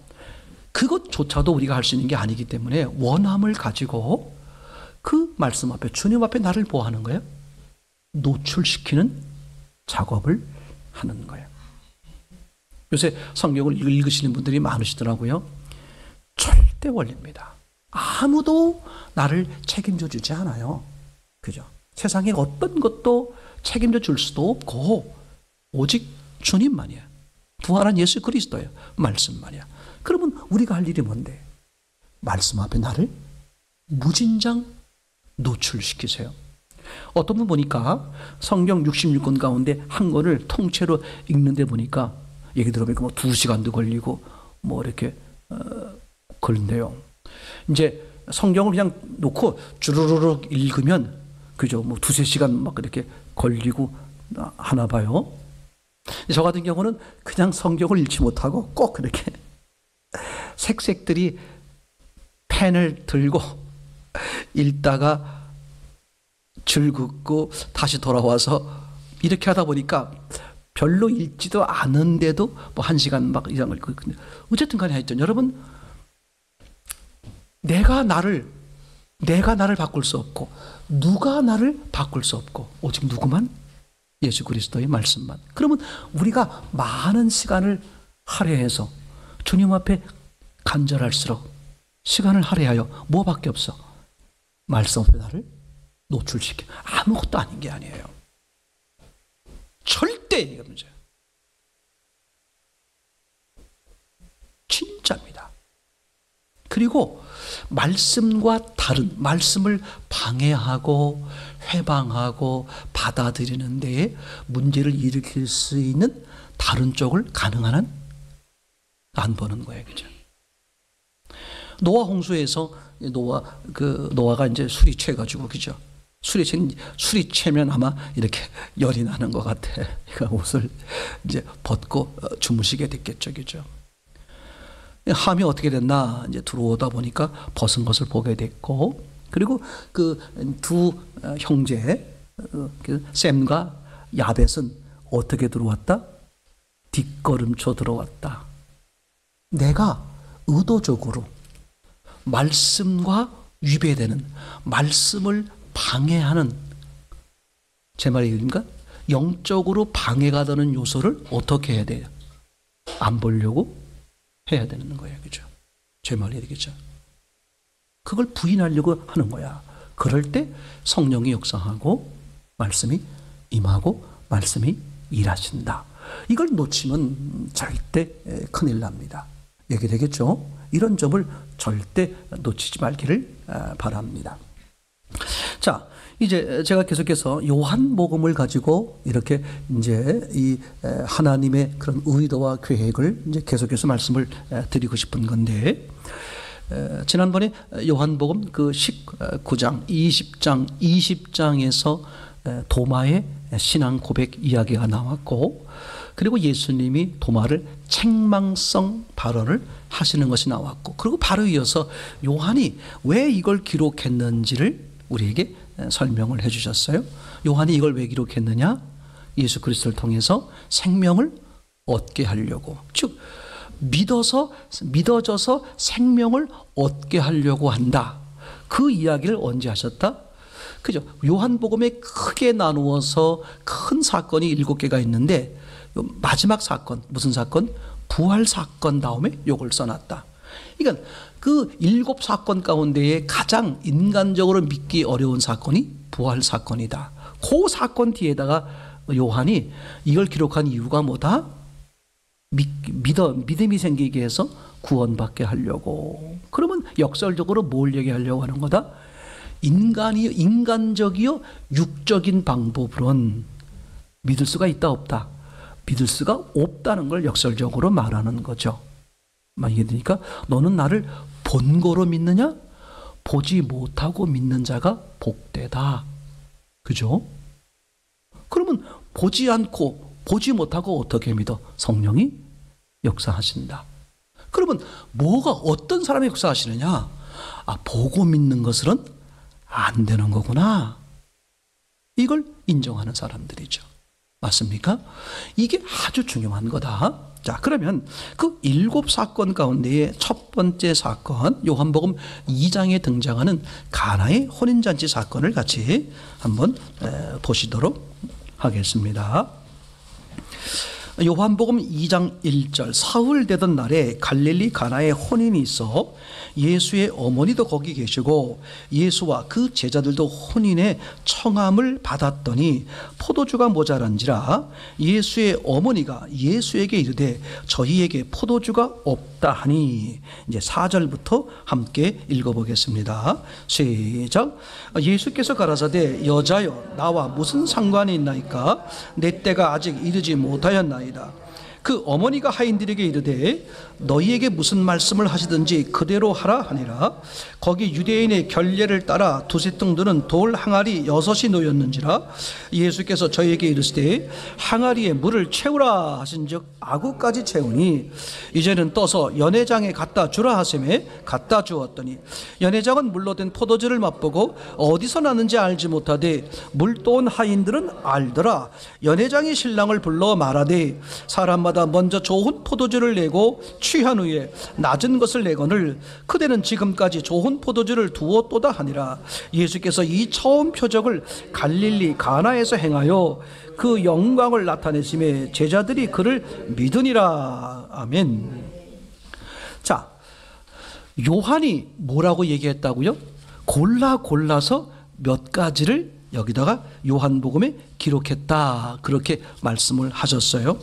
그것조차도 우리가 할 수 있는 게 아니기 때문에 원함을 가지고 그 말씀 앞에, 주님 앞에 나를 뭐 하는 거예요? 노출시키는 작업을 하는 거예요. 요새 성경을 읽으시는 분들이 많으시더라고요. 절대 원리입니다. 아무도 나를 책임져 주지 않아요. 그죠? 세상에 어떤 것도 책임져 줄 수도 없고 오직 주님만이야. 부활한 예수 그리스도예요. 말씀만이야. 그러면 우리가 할 일이 뭔데? 말씀 앞에 나를 무진장 노출시키세요. 어떤 분 보니까 성경 66권 가운데 한 권을 통째로 읽는데 보니까 얘기 들어보니까 뭐 2시간도 걸리고 뭐 이렇게 걸린대요. 이제 성경을 그냥 놓고 주르륵 읽으면 그죠? 뭐 2-3시간 막 이렇게 걸리고 하나 봐요. 저 같은 경우는 그냥 성경을 읽지 못하고 꼭 그렇게 색색들이 펜을 들고 읽다가 줄 긋고 다시 돌아와서 이렇게 하다 보니까 별로 읽지도 않은데도 뭐 1시간 막 이런 걸 읽고. 어쨌든 간에 하여튼 여러분, 내가 나를 바꿀 수 없고 누가 나를 바꿀 수 없고 오직 누구만? 예수 그리스도의 말씀만. 그러면 우리가 많은 시간을 할애해서 주님 앞에 간절할수록 시간을 할애하여 뭐밖에 없어? 말씀 앞에 나를 노출시켜. 아무것도 아닌 게 아니에요. 절대 이게 문제예요. 진짜입니다. 그리고 말씀과 다른, 말씀을 방해하고 회방하고 받아들이는 데에 문제를 일으킬 수 있는 다른 쪽을 가능한 한 안 보는 거예요. 그죠? 노아 홍수에서 노아가 이제 술이 취해가지고, 그죠? 술이 취하면 아마 이렇게 열이 나는 것 같아. 그러니까 옷을 이제 벗고 주무시게 됐겠죠. 그죠? 함이 어떻게 됐나 이제 들어오다 보니까 벗은 것을 보게 됐고, 그리고 그 두 형제 셈과 야벳은 어떻게 들어왔다? 뒷걸음쳐 들어왔다. 내가 의도적으로 말씀과 위배되는, 말씀을 방해하는, 제 말이 입니까? 영적으로 방해가 되는 요소를 어떻게 해야 돼요? 안 보려고 해야 되는 거예요. 그죠? 제 말이 되겠죠? 그걸 부인하려고 하는 거야. 그럴 때 성령이 역사하고 말씀이 임하고 말씀이 일하신다. 이걸 놓치면 절대 큰일 납니다. 얘기되겠죠? 이런 점을 절대 놓치지 말기를 바랍니다. 자, 이제 제가 계속해서 요한복음을 가지고 이렇게 이제 이 하나님의 그런 의도와 계획을 이제 계속해서 말씀을 드리고 싶은 건데, 지난번에 요한복음 그 19장, 20장에서 도마의 신앙 고백 이야기가 나왔고, 그리고 예수님이 도마를 책망성 발언을 하시는 것이 나왔고, 그리고 바로 이어서 요한이 왜 이걸 기록했는지를 우리에게 설명을 해 주셨어요. 요한이 이걸 왜 기록했느냐? 예수 그리스도를 통해서 생명을 얻게 하려고, 즉 믿어져서 생명을 얻게 하려고 한다. 그 이야기를 언제 하셨다? 그죠? 요한복음에 크게 나누어서 큰 사건이 7개가 있는데, 마지막 사건, 무슨 사건? 부활 사건 다음에 요걸 써놨다. 그러니까 그 7사건 가운데에 가장 인간적으로 믿기 어려운 사건이 부활 사건이다. 그 사건 뒤에다가 요한이 이걸 기록한 이유가 뭐다? 믿음이 생기게 해서 구원받게 하려고. 그러면 역설적으로 뭘 얘기하려고 하는 거다? 인간적이요 육적인 방법으로는 믿을 수가 있다 없다? 믿을 수가 없다는 걸 역설적으로 말하는 거죠. 그러니까 너는 나를 본거로 믿느냐? 보지 못하고 믿는 자가 복되다. 그죠? 그러면 보지 않고 보지 못하고 어떻게 믿어? 성령이 역사하신다. 그러면 뭐가 어떤 사람이 역사하시느냐? 보고 믿는 것은 안 되는 거구나. 이걸 인정하는 사람들이죠. 맞습니까? 이게 아주 중요한 거다. 자, 그러면 그 7사건 가운데의 첫 번째 사건, 요한복음 2장에 등장하는 가나의 혼인잔치 사건을 같이 한번 보시도록 하겠습니다. 요한복음 2장 1절, 사흘 되던 날에 갈릴리 가나에 혼인이 있어 예수의 어머니도 거기 계시고 예수와 그 제자들도 혼인의 청함을 받았더니 포도주가 모자란지라 예수의 어머니가 예수에게 이르되 저희에게 포도주가 없다 하니, 이제 4절부터 함께 읽어보겠습니다. 시작. 예수께서 가라사대 여자여 나와 무슨 상관이 있나이까? 내 때가 아직 이르지 못하였나이다. 그 어머니가 하인들에게 이르되 너희에게 무슨 말씀을 하시든지 그대로 하라 하니라. 거기 유대인의 결례를 따라 두세 통 드는 돌 항아리 6이 놓였는지라. 예수께서 저희에게 이르시되 항아리에 물을 채우라 하신즉 아구까지 채우니 이제는 떠서 연회장에 갖다 주라 하시매 갖다 주었더니 연회장은 물로 된 포도주를 맛보고 어디서 나는지 알지 못하되 물도온 하인들은 알더라. 연회장이 신랑을 불러 말하되 사람마다 먼저 좋은 포도주를 내고 취한 후에 낮은 것을 내거늘 그대는 지금까지 좋은 포도주를 두었도다 하니라. 예수께서 이 처음 표적을 갈릴리 가나에서 행하여 그 영광을 나타내심에 제자들이 그를 믿으니라. 아멘. 자, 요한이 뭐라고 얘기했다고요? 골라서 몇 가지를 여기다가 요한복음에 기록했다, 그렇게 말씀을 하셨어요.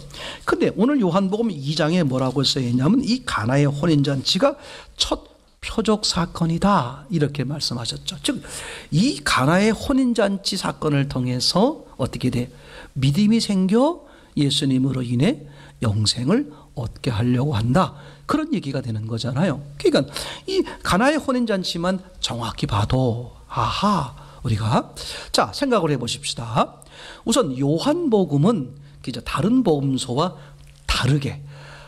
근데 오늘 요한복음 2장에 뭐라고 써있냐면 이 가나의 혼인잔치가 첫 표적 사건이다, 이렇게 말씀하셨죠. 즉 이 가나의 혼인잔치 사건을 통해서 어떻게 돼? 믿음이 생겨 예수님으로 인해 영생을 얻게 하려고 한다, 그런 얘기가 되는 거잖아요. 그러니까 이 가나의 혼인잔치만 정확히 봐도 아하, 우리가 자 생각을 해보십시다. 우선 요한복음은 다른 복음서와 다르게,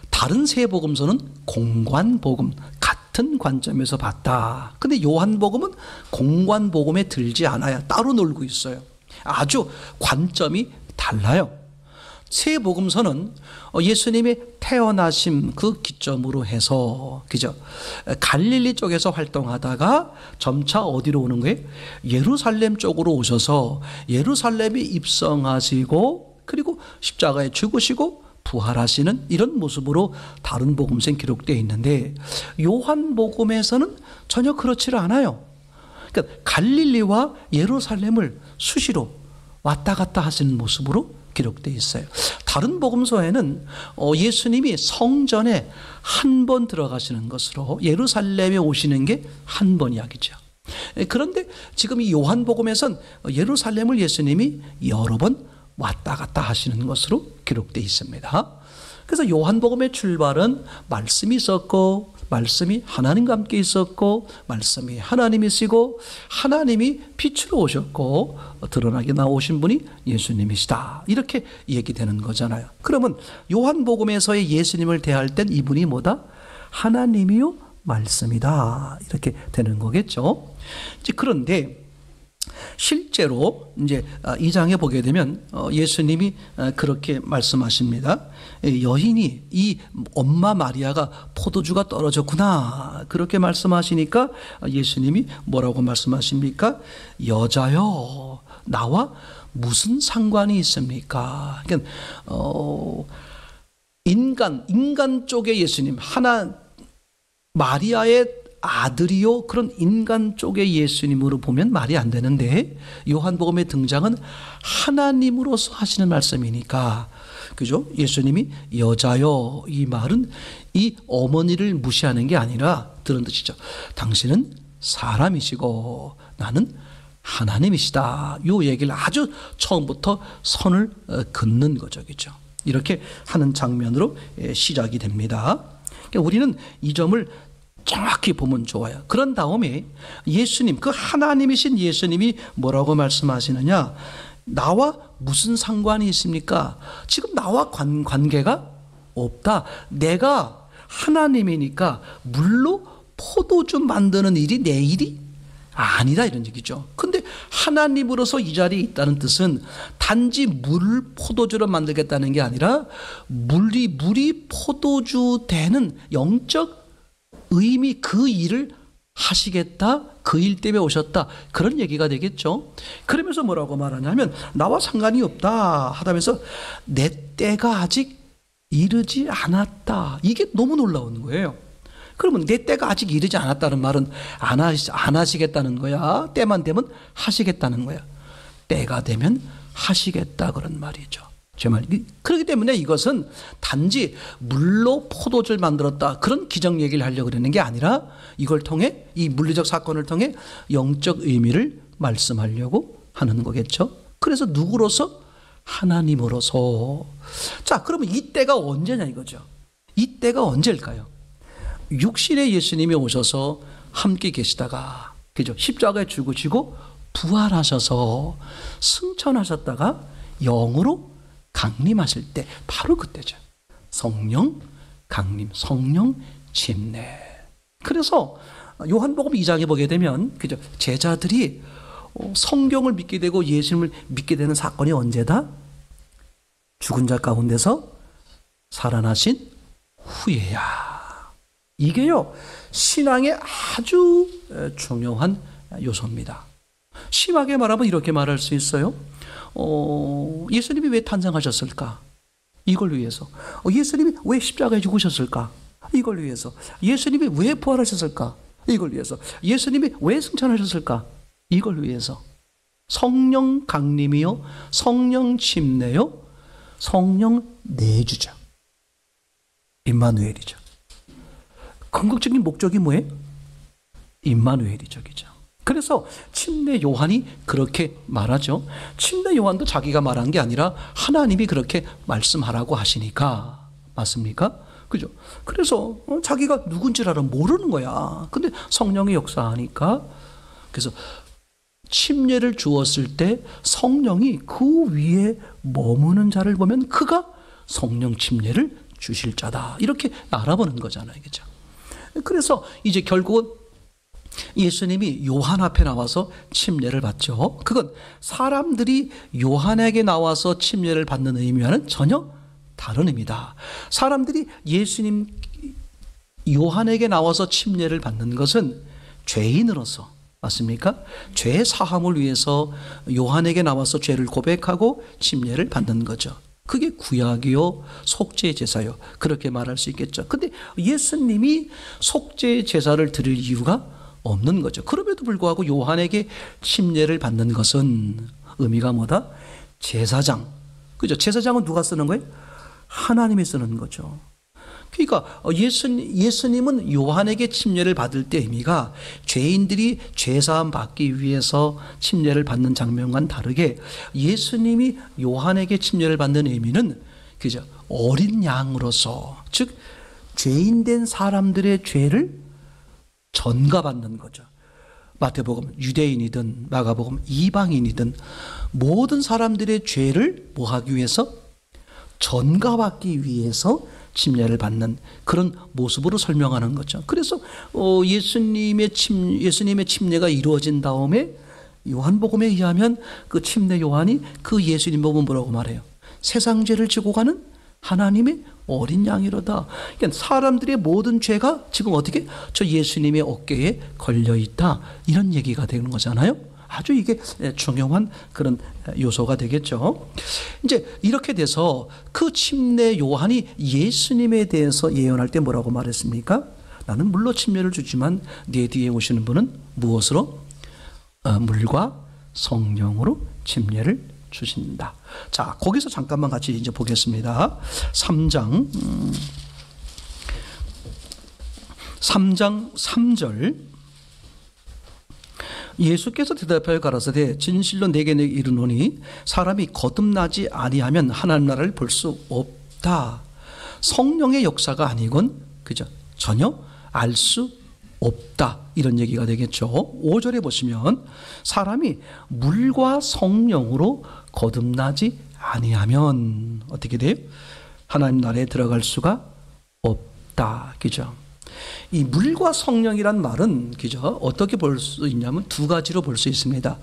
다른 세 복음서는 공관복음, 같은 관점에서 봤다. 근데 요한복음은 공관복음에 들지 않아요. 따로 놀고 있어요. 아주 관점이 달라요. 세 복음서는 예수님의 태어나심 그 기점으로 해서, 그죠? 갈릴리 쪽에서 활동하다가 점차 어디로 오는 거예요? 예루살렘 쪽으로 오셔서 예루살렘에 입성하시고 그리고 십자가에 죽으시고 부활하시는 이런 모습으로 다른 복음서에 기록되어 있는데 요한복음에서는 전혀 그렇지를 않아요. 그러니까 갈릴리와 예루살렘을 수시로 왔다 갔다 하시는 모습으로 기록되어 있어요. 다른 복음서에는 예수님이 성전에 한 번 들어가시는 것으로 예루살렘에 오시는 게 한 번 이야기죠. 그런데 지금 이 요한복음에선 예루살렘을 예수님이 여러 번 왔다 갔다 하시는 것으로 기록되어 있습니다. 그래서 요한복음의 출발은 말씀이 있었고 말씀이 하나님과 함께 있었고 말씀이 하나님이시고 하나님이 빛으로 오셨고 드러나게 나오신 분이 예수님이시다, 이렇게 얘기되는 거잖아요. 그러면 요한복음에서의 예수님을 대할 땐 이분이 뭐다? 하나님이요 말씀이다, 이렇게 되는 거겠죠. 그런데 실제로 이제 이 장에 보게 되면 예수님이 그렇게 말씀하십니다. 여인이, 이 엄마 마리아가 포도주가 떨어졌구나, 그렇게 말씀하시니까 예수님이 뭐라고 말씀하십니까? 여자여 나와 무슨 상관이 있습니까? 그러니까 인간 쪽의 예수님, 하나 마리아의 아들이요, 그런 인간 쪽의 예수님으로 보면 말이 안 되는데 요한복음의 등장은 하나님으로서 하시는 말씀이니까, 그죠? 예수님이 여자여, 이 말은 이 어머니를 무시하는 게 아니라 들은 뜻이죠. 당신은 사람이시고 나는 하나님이시다, 이 얘기를 아주 처음부터 선을 긋는 거죠, 그죠? 이렇게 하는 장면으로 시작이 됩니다. 그러니까 우리는 이 점을 정확히 보면 좋아요. 그런 다음에 예수님, 그 하나님이신 예수님이 뭐라고 말씀하시느냐? 나와 무슨 상관이 있습니까? 지금 나와 관계가 없다. 내가 하나님이니까 물로 포도주 만드는 일이 내 일이 아니다, 이런 얘기죠. 근데 하나님으로서 이 자리에 있다는 뜻은 단지 물을 포도주로 만들겠다는 게 아니라 물이 포도주 되는 영적 의미, 그 일을 하시겠다, 그 일 때문에 오셨다, 그런 얘기가 되겠죠. 그러면서 뭐라고 말하냐면 나와 상관이 없다 하다면서 내 때가 아직 이르지 않았다. 이게 너무 놀라운 거예요. 그러면 내 때가 아직 이르지 않았다는 말은 안 하시겠다는 거야? 때만 되면 하시겠다는 거야. 때가 되면 하시겠다, 그런 말이죠. 제 말. 그렇기 때문에 이것은 단지 물로 포도주를 만들었다, 그런 기적 얘기를 하려고 그러는 게 아니라 이걸 통해, 이 물리적 사건을 통해 영적 의미를 말씀하려고 하는 거겠죠. 그래서 누구로서? 하나님으로서. 자, 그러면 이 때가 언제냐 이거죠. 이 때가 언제일까요? 육신의 예수님이 오셔서 함께 계시다가, 그죠? 십자가에 죽으시고 부활하셔서 승천하셨다가 영으로 강림하실 때, 바로 그때죠. 성령 강림, 성령 침례. 그래서 요한복음 2장에 보게 되면, 그죠? 제자들이 성경을 믿게 되고 예수님을 믿게 되는 사건이 언제다? 죽은 자 가운데서 살아나신 후에야. 이게요, 신앙의 아주 중요한 요소입니다. 심하게 말하면 이렇게 말할 수 있어요. 예수님이 왜 탄생하셨을까? 이걸 위해서. 예수님이 왜 십자가에 죽으셨을까? 이걸 위해서. 예수님이 왜 부활하셨을까? 이걸 위해서. 예수님이 왜 승천하셨을까? 이걸 위해서. 성령 강림이요, 성령 침례요, 성령 내주죠. 임마누엘이죠. 궁극적인 목적이 뭐예요? 임마누엘이죠. 그죠? 그래서 침례 요한이 그렇게 말하죠. 침례 요한도 자기가 말한 게 아니라 하나님이 그렇게 말씀하라고 하시니까. 맞습니까? 그죠? 그래서 자기가 누군지를 모르는 거야. 근데 성령의 역사하니까. 그래서 침례를 주었을 때 성령이 그 위에 머무는 자를 보면 그가 성령 침례를 주실 자다, 이렇게 알아보는 거잖아요. 그죠? 그래서 이제 결국은 예수님이 요한 앞에 나와서 침례를 받죠. 그건 사람들이 요한에게 나와서 침례를 받는 의미와는 전혀 다른 의미다. 사람들이 예수님 요한에게 나와서 침례를 받는 것은 죄인으로서, 맞습니까? 죄 사함을 위해서 요한에게 나와서 죄를 고백하고 침례를 받는 거죠. 그게 구약이요, 속죄 제사요, 그렇게 말할 수 있겠죠. 근데 예수님이 속죄 제사를 드릴 이유가 없는 거죠. 그럼에도 불구하고 요한에게 침례를 받는 것은 의미가 뭐다? 제사장. 그죠? 제사장은 누가 쓰는 거예요? 하나님이 쓰는 거죠. 그러니까 예수님은 요한에게 침례를 받을 때 의미가 죄인들이 죄사함 받기 위해서 침례를 받는 장면과는 다르게, 예수님이 요한에게 침례를 받는 의미는, 그죠? 어린 양으로서, 즉 죄인된 사람들의 죄를 전가받는 거죠. 마태복음 유대인이든 마가복음 이방인이든 모든 사람들의 죄를 뭐 하기 위해서? 전가받기 위해서 침례를 받는 그런 모습으로 설명하는 거죠. 그래서 예수님의 침례가 이루어진 다음에 요한복음에 의하면 그 침례 요한이 그 예수님 보고 뭐라고 말해요? 세상 죄를 지고 가는 하나님의 어린 양이로다. 그러니까 사람들의 모든 죄가 지금 어떻게? 저 예수님의 어깨에 걸려있다, 이런 얘기가 되는 거잖아요. 아주 이게 중요한 그런 요소가 되겠죠. 이제 이렇게 돼서 그 침례 요한이 예수님에 대해서 예언할 때 뭐라고 말했습니까? 나는 물로 침례를 주지만 내 뒤에 오시는 분은 무엇으로? 물과 성령으로 침례를 주신다. 자, 거기서 잠깐만 같이 이제 보겠습니다. 3장 3절. 예수께서 대답하여 가라사대 진실로 내게 이르노니 사람이 거듭나지 아니하면 하나님 나라를 볼 수 없다. 성령의 역사가 아니건, 그죠? 전혀 알 수 없다, 이런 얘기가 되겠죠. 5절에 보시면 사람이 물과 성령으로 거듭나지 아니하면 어떻게 돼요? 하나님 나라에 들어갈 수가 없다. 그죠? 이 물과 성령이란 말은, 그죠? 어떻게 볼 수 있냐면 두 가지로 볼 수 있습니다.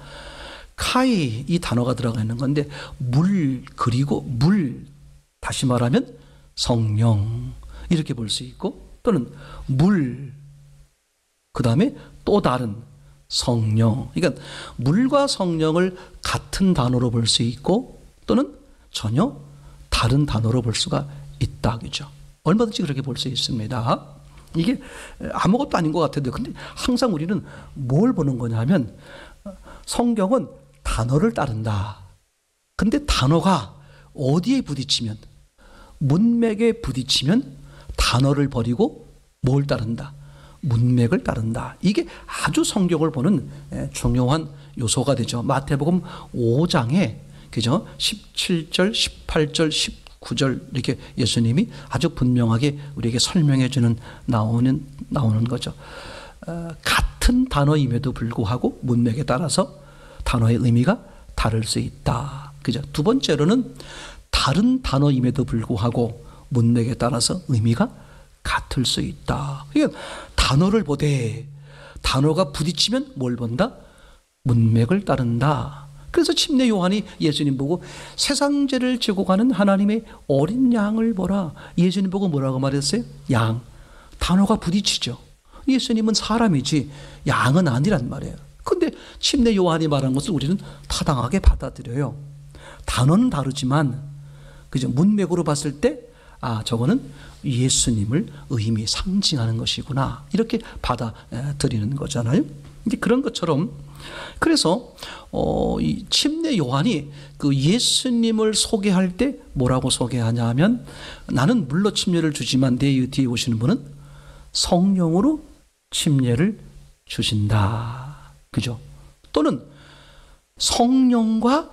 카이 이 단어가 들어가 있는 건데 물 그리고 물 다시 말하면 성령 이렇게 볼 수 있고 또는 물 그 다음에 또 다른 성령 그러니까 물과 성령을 같은 단어로 볼 수 있고 또는 전혀 다른 단어로 볼 수가 있다 그죠? 얼마든지 그렇게 볼 수 있습니다. 이게 아무것도 아닌 것 같은데 근데 항상 우리는 뭘 보는 거냐 하면 성경은 단어를 따른다. 근데 단어가 어디에 부딪히면 문맥에 부딪히면 단어를 버리고 뭘 따른다? 문맥을 따른다. 이게 아주 성경을 보는 중요한 요소가 되죠. 마태복음 5장에 그죠? 17절, 18절, 19절 이렇게 예수님이 아주 분명하게 우리에게 설명해 주는 나오는 거죠. 같은 단어임에도 불구하고 문맥에 따라서 단어의 의미가 다를 수 있다. 그죠? 두 번째로는 다른 단어임에도 불구하고 문맥에 따라서 의미가 같을 수 있다. 그러니까 단어를 보되 단어가 부딪히면 뭘 본다? 문맥을 따른다. 그래서 침례 요한이 예수님 보고 세상 죄를 지고 가는 하나님의 어린 양을 보라. 예수님 보고 뭐라고 말했어요? 양. 단어가 부딪히죠. 예수님은 사람이지 양은 아니란 말이에요. 근데 침례 요한이 말한 것을 우리는 타당하게 받아들여요. 단어는 다르지만 그죠? 문맥으로 봤을 때 저거는 예수님을 의미 상징하는 것이구나 이렇게 받아들이는 거잖아요. 이제 그런 것처럼 그래서 이 침례 요한이 그 예수님을 소개할 때 뭐라고 소개하냐 하면 나는 물로 침례를 주지만 내 뒤에 오시는 분은 성령으로 침례를 주신다. 그죠? 또는 성령과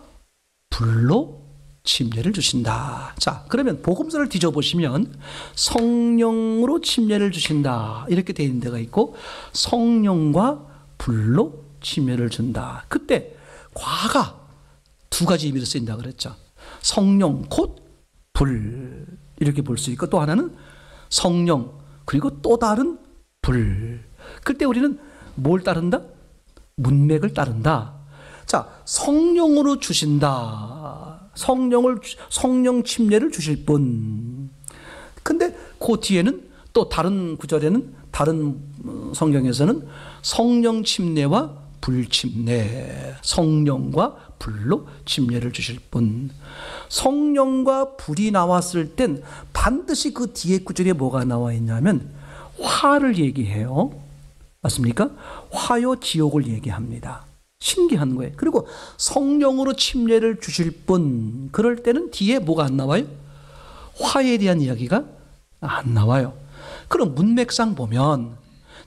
불로 침례를 주신다. 자, 그러면 복음서를 뒤져보시면 성령으로 침례를 주신다 이렇게 되어 있는 데가 있고 성령과 불로 침례를 준다. 그때 과가 두 가지 의미로 쓰인다 그랬죠. 성령 곧 불 이렇게 볼 수 있고 또 하나는 성령 그리고 또 다른 불. 그때 우리는 뭘 따른다? 문맥을 따른다. 자, 성령으로 주신다. 성령 침례를 주실 분. 근데 그 뒤에는 또 다른 구절에는 다른 성경에서는 성령 침례와 불 침례, 성령과 불로 침례를 주실 분. 성령과 불이 나왔을 땐 반드시 그 뒤에 구절에 뭐가 나와 있냐면 화를 얘기해요. 맞습니까? 화요 지옥을 얘기합니다. 신기한 거예요. 그리고 성령으로 침례를 주실 분 그럴 때는 뒤에 뭐가 안 나와요? 화에 대한 이야기가 안 나와요. 그럼 문맥상 보면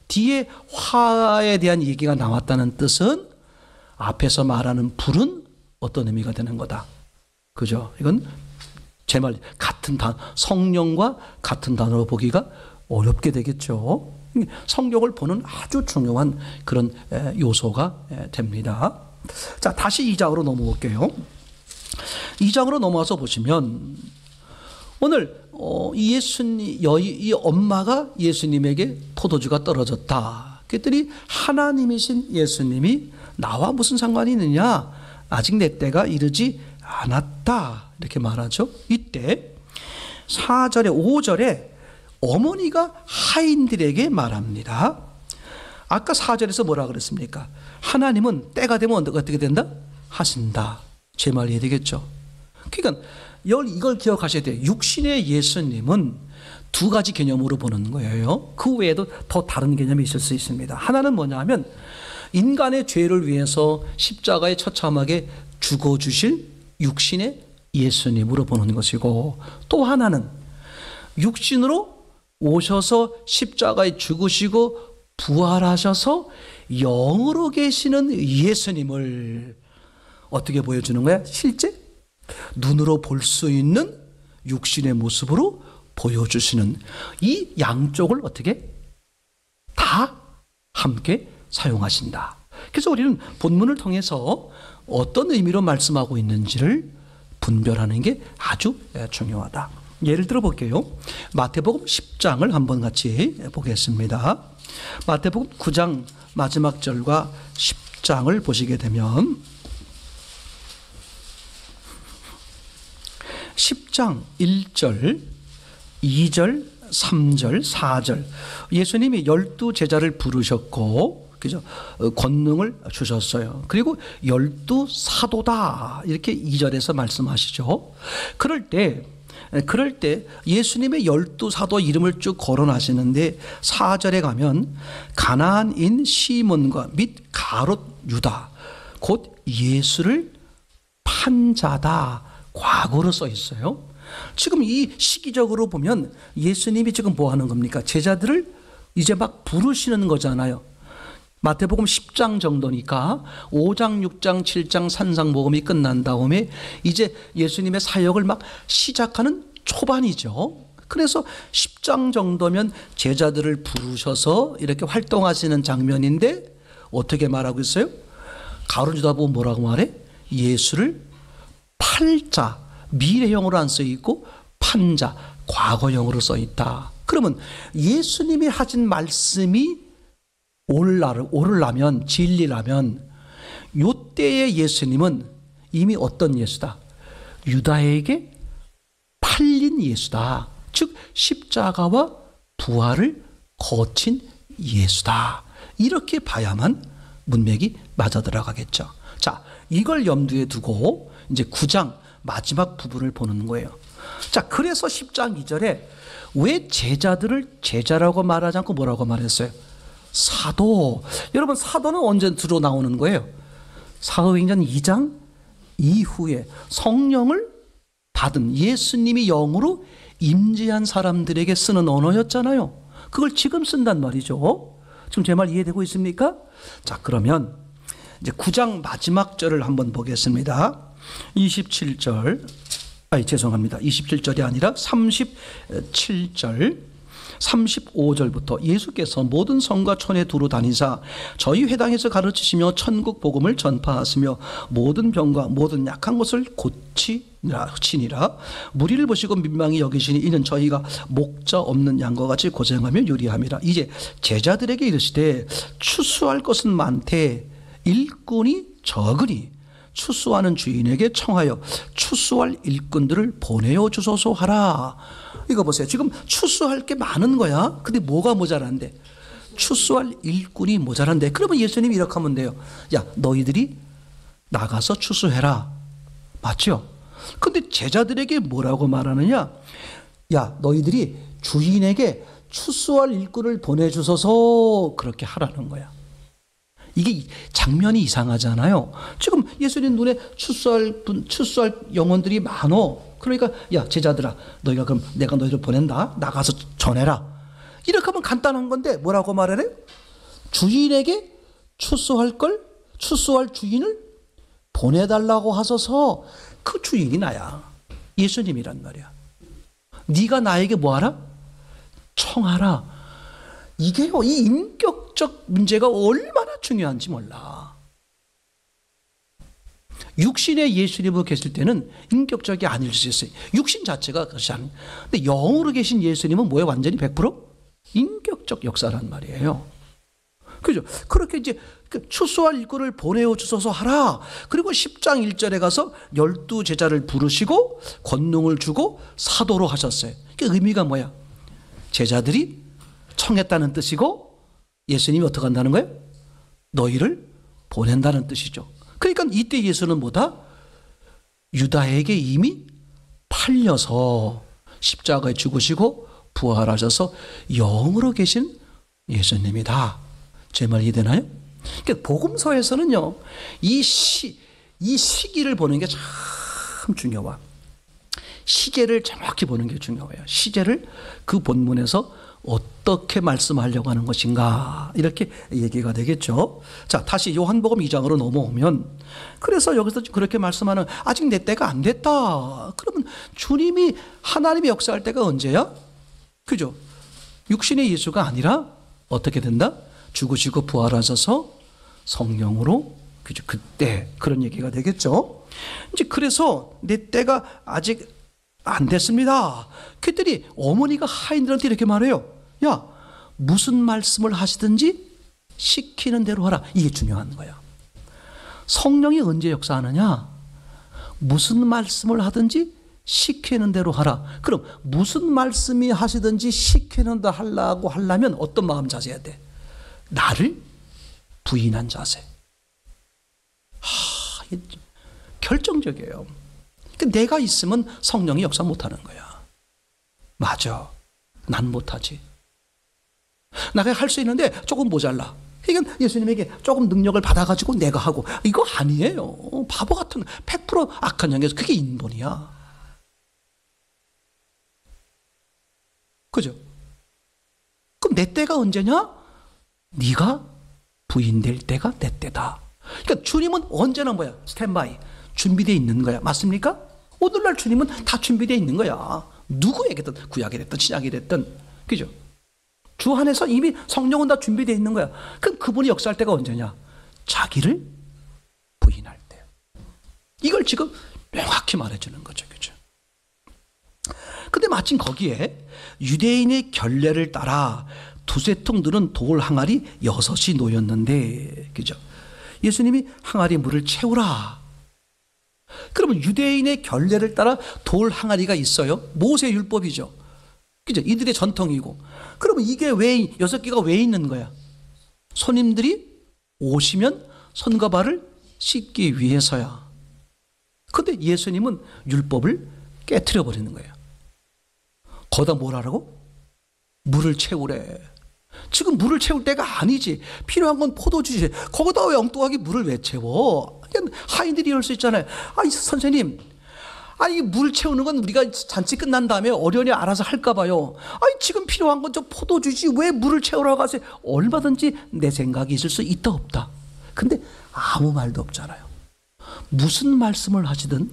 뒤에 화에 대한 얘기가 나왔다는 뜻은 앞에서 말하는 불은 어떤 의미가 되는 거다. 그죠? 이건 제 말 같은 성령과 같은 단어로 보기가 어렵게 되겠죠. 성경을 보는 아주 중요한 그런 요소가 됩니다. 자, 다시 2장으로 넘어올게요. 2장으로 넘어와서 보시면 오늘 이 엄마가 예수님에게 포도주가 떨어졌다. 그랬더니 하나님이신 예수님이 나와 무슨 상관이 있느냐? 아직 내 때가 이르지 않았다. 이렇게 말하죠. 이때 4절에 5절에 어머니가 하인들에게 말합니다. 아까 4절에서 뭐라 그랬습니까? 하나님은 때가 되면 어떻게 된다? 하신다. 제 말 이해되겠죠? 그러니까 이걸 기억하셔야 돼요. 육신의 예수님은 두 가지 개념으로 보는 거예요. 그 외에도 더 다른 개념이 있을 수 있습니다. 하나는 뭐냐 하면 인간의 죄를 위해서 십자가에 처참하게 죽어주실 육신의 예수님으로 보는 것이고 또 하나는 육신으로 오셔서 십자가에 죽으시고 부활하셔서 영으로 계시는 예수님을 어떻게 보여주는 거야? 실제 눈으로 볼 수 있는 육신의 모습으로 보여주시는 이 양쪽을 어떻게 다 함께 사용하신다. 그래서 우리는 본문을 통해서 어떤 의미로 말씀하고 있는지를 분별하는 게 아주 중요하다. 예를 들어 볼게요. 마태복음 10장을 한번 같이 보겠습니다. 마태복음 9장 마지막 절과 10장을 보시게 되면 10장 1절, 2절, 3절, 4절 예수님이 12 제자를 부르셨고 그죠? 권능을 주셨어요. 그리고 12 사도다 이렇게 2절에서 말씀하시죠. 그럴 때 예수님의 12 사도 이름을 쭉 거론하시는데 4절에 가면 가나안인 시몬과 및 가롯 유다 곧 예수를 판 자다 과거로 써 있어요. 지금 이 시기적으로 보면 예수님이 지금 뭐 하는 겁니까? 제자들을 이제 막 부르시는 거잖아요. 마태복음 10장 정도니까 5장, 6장, 7장 산상복음이 끝난 다음에 이제 예수님의 사역을 막 시작하는 초반이죠. 그래서 10장 정도면 제자들을 부르셔서 이렇게 활동하시는 장면인데 어떻게 말하고 있어요? 가룟 유다 보고 뭐라고 말해? 예수를 팔자, 미래형으로 안 써 있고 판자, 과거형으로 써 있다. 그러면 예수님이 하신 말씀이 오르려면 진리라면 요때의 예수님은 이미 어떤 예수다? 유다에게 팔린 예수다. 즉 십자가와 부활을 거친 예수다. 이렇게 봐야만 문맥이 맞아 들어가겠죠. 자, 이걸 염두에 두고 이제 9장 마지막 부분을 보는 거예요. 자, 그래서 10장 2절에 왜 제자들을 제자라고 말하지 않고 뭐라고 말했어요? 사도. 여러분 사도는 언제 주로 나오는 거예요? 사도행전 2장 이후에 성령을 받은 예수님이 영으로 임재한 사람들에게 쓰는 언어였잖아요. 그걸 지금 쓴단 말이죠. 지금 제 말 이해되고 있습니까? 자, 그러면 이제 9장 마지막 절을 한번 보겠습니다. 27절. 죄송합니다. 27절이 아니라 37절. 35절부터 예수께서 모든 성과 촌에 두루 다니사 저희 회당에서 가르치시며 천국 복음을 전파하시며 모든 병과 모든 약한 것을 고치니라. 무리를 보시고 민망히 여기시니 이는 저희가 목자 없는 양과 같이 고생하며 유리함이라. 이제 제자들에게 이르시되 추수할 것은 많되 일꾼이 적으니 추수하는 주인에게 청하여 추수할 일꾼들을 보내어 주소서 하라. 이거 보세요. 지금 추수할 게 많은 거야. 근데 뭐가 모자란데? 추수할 일꾼이 모자란데. 그러면 예수님이 이렇게 하면 돼요. 야, 너희들이 나가서 추수해라. 맞죠? 근데 제자들에게 뭐라고 말하느냐? 야, 너희들이 주인에게 추수할 일꾼을 보내주소서 그렇게 하라는 거야. 이게 장면이 이상하잖아요. 지금 예수님 눈에 추수할 영혼들이 많어. 그러니까 야, 제자들아, 너희가 그럼 내가 너희를 보낸다. 나가서 전해라. 이렇게 하면 간단한 건데 뭐라고 말하래? 주인에게 추수할 주인을 보내달라고 하소서. 그 주인이 나야. 예수님이란 말이야. 네가 나에게 뭐하라? 청하라. 이게요, 이 인격적 문제가 얼마나 중요한지 몰라. 육신의 예수님으로 계실 때는 인격적이 아닐 수 있어요. 육신 자체가 그렇지 않아요. 근데 영으로 계신 예수님은 뭐예요? 완전히 100% 인격적 역사란 말이에요. 그죠? 그렇게 이제 추수할 일꾼을 보내어 주소서 하라. 그리고 10장 1절에 가서 12 제자를 부르시고 권능을 주고 사도로 하셨어요. 그 의미가 뭐야? 제자들이 청했다는 뜻이고 예수님이 어떻게 한다는 거예요? 너희를 보낸다는 뜻이죠. 그러니까 이때 예수는 뭐다? 유다에게 이미 팔려서 십자가에 죽으시고 부활하셔서 영으로 계신 예수님이다. 제 말 이해되나요? 그러니까 복음서에서는요, 이 시기를 보는 게 참 중요해요. 시제를 정확히 보는 게 중요해요. 시제를 그 본문에서 어떻게 말씀하려고 하는 것인가, 이렇게 얘기가 되겠죠. 자, 다시 요한복음 2장으로 넘어오면, 그래서 여기서 그렇게 말씀하는, 아직 내 때가 안 됐다. 그러면 주님이 하나님의 역사할 때가 언제야? 그죠? 육신의 예수가 아니라 어떻게 된다? 죽으시고 부활하셔서 성령으로, 그죠? 그때 그런 얘기가 되겠죠. 이제 그래서 내 때가 아직 안 됐습니다. 그랬더니 어머니가 하인들한테 이렇게 말해요. 야, 무슨 말씀을 하시든지 시키는 대로 하라. 이게 중요한 거야. 성령이 언제 역사하느냐? 무슨 말씀을 하든지 시키는 대로 하라. 그럼 무슨 말씀이 하시든지 시키는 대로 하려고 하려면 어떤 마음 자세야 돼? 나를 부인한 자세. 이게 결정적이에요. 그러니까 내가 있으면 성령이 역사 못하는 거야. 맞아. 난 못하지. 내가 할 수 있는데 조금 모자라. 그러니까 예수님에게 조금 능력을 받아가지고 내가 하고. 이거 아니에요. 바보 같은 100% 악한 영에서 그게 인본이야. 그죠? 그럼 내 때가 언제냐? 네가 부인될 때가 내 때다. 그러니까 주님은 언제나 뭐야? 스탠바이. 준비되어 있는 거야. 맞습니까? 오늘날 주님은 다 준비되어 있는 거야. 누구에게든 구약이 됐든 신약이 됐든. 그죠? 주 안에서 이미 성령은 다 준비되어 있는 거야. 그럼 그분이 역사할 때가 언제냐? 자기를 부인할 때. 이걸 지금 명확히 말해주는 거죠. 그죠? 근데 마침 거기에 유대인의 결례를 따라 두세 통 들은 돌 항아리 6이 놓였는데, 그죠? 예수님이 항아리 물을 채우라. 그러면 유대인의 결례를 따라 돌 항아리가 있어요. 모세 율법이죠. 그죠? 이들의 전통이고. 그러면 이게 왜 6개가 왜 있는 거야? 손님들이 오시면 손과 발을 씻기 위해서야. 근데 예수님은 율법을 깨트려 버리는 거예요. 거기다 뭘 하라고? 물을 채우래. 지금 물을 채울 때가 아니지. 필요한 건 포도주지. 거기다 왜 엉뚱하게 물을 왜 채워? 하인들이 이럴 수 있잖아요. 아니 선생님, 아니 물 채우는 건 우리가 잔치 끝난 다음에 어련히 알아서 할까 봐요. 아니 지금 필요한 건 저 포도주지 왜 물을 채우라고 하세요? 얼마든지 내 생각이 있을 수 있다 없다. 근데 아무 말도 없잖아요. 무슨 말씀을 하시든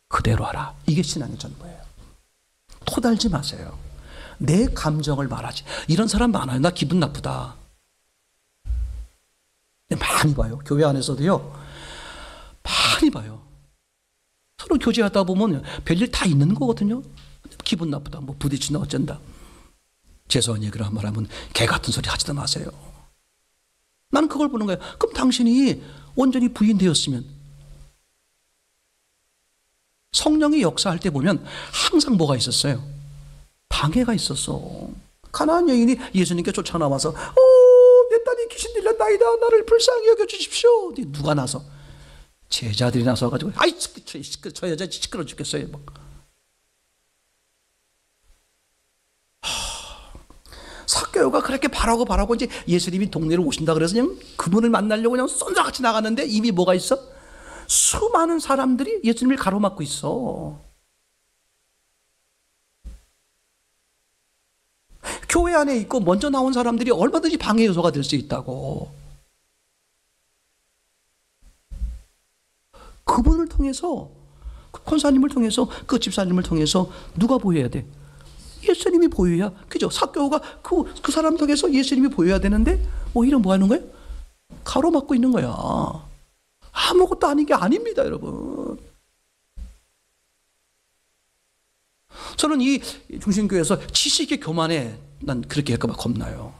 그대로 하라. 이게 신앙의 전부예요. 토달지 마세요. 내 감정을 말하지. 이런 사람 많아요. 나 기분 나쁘다. 많이 봐요. 교회 안에서도요. 많이 봐요. 서로 교제하다 보면 별일 다 있는 거거든요. 기분 나쁘다. 뭐 부딪힌다 어쩐다. 죄송한 얘기를 한 말 하면 개 같은 소리 하지도 마세요. 나는 그걸 보는 거예요. 그럼 당신이 온전히 부인되었으면 성령이 역사할 때 보면 항상 뭐가 있었어요? 방해가 있었어. 가나안 여인이 예수님께 쫓아나와서 내 딸이 귀신 들렸나이다. 나를 불쌍히 여겨주십시오. 누가 나서? 제자들이 나서가지고 아이 저 여자 시끄러워 죽겠어요. 막. 삭개오가 그렇게 바라고 이제 예수님이 동네로 오신다 그래서 그냥 그분을 만나려고 그냥 쏜살같이 나갔는데 이미 뭐가 있어? 수많은 사람들이 예수님을 가로막고 있어. 교회 안에 있고 먼저 나온 사람들이 얼마든지 방해 요소가 될 수 있다고. 그분을 통해서, 그 권사님을 통해서, 그 집사님을 통해서 누가 보여야 돼? 예수님이 보여야. 그죠? 삭개오가 그 사람 통해서 예수님이 보여야 되는데 오히려 뭐 하는 거예요? 가로막고 있는 거야. 아무것도 아닌 게 아닙니다, 여러분. 저는 이 중심교회에서 지식의 교만에 난 그렇게 할까 봐 겁나요.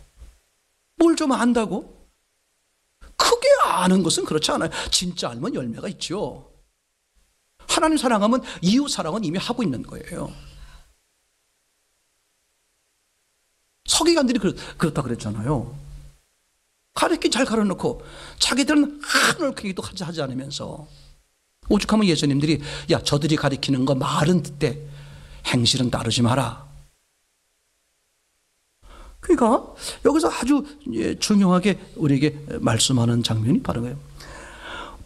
뭘 좀 안다고? 크게 아는 것은 그렇지 않아요. 진짜 알면 열매가 있죠. 하나님 사랑하면 이웃 사랑은 이미 하고 있는 거예요. 서기관들이 그렇다 그랬잖아요. 가르치긴 잘 가르쳐놓고 자기들은 하늘키기도 하지 않으면서 오죽하면 예수님들이 야 저들이 가르치는 거 말은 듣되 행실은 따르지 마라. 그러니까 여기서 아주 중요하게 우리에게 말씀하는 장면이 바로 거예요.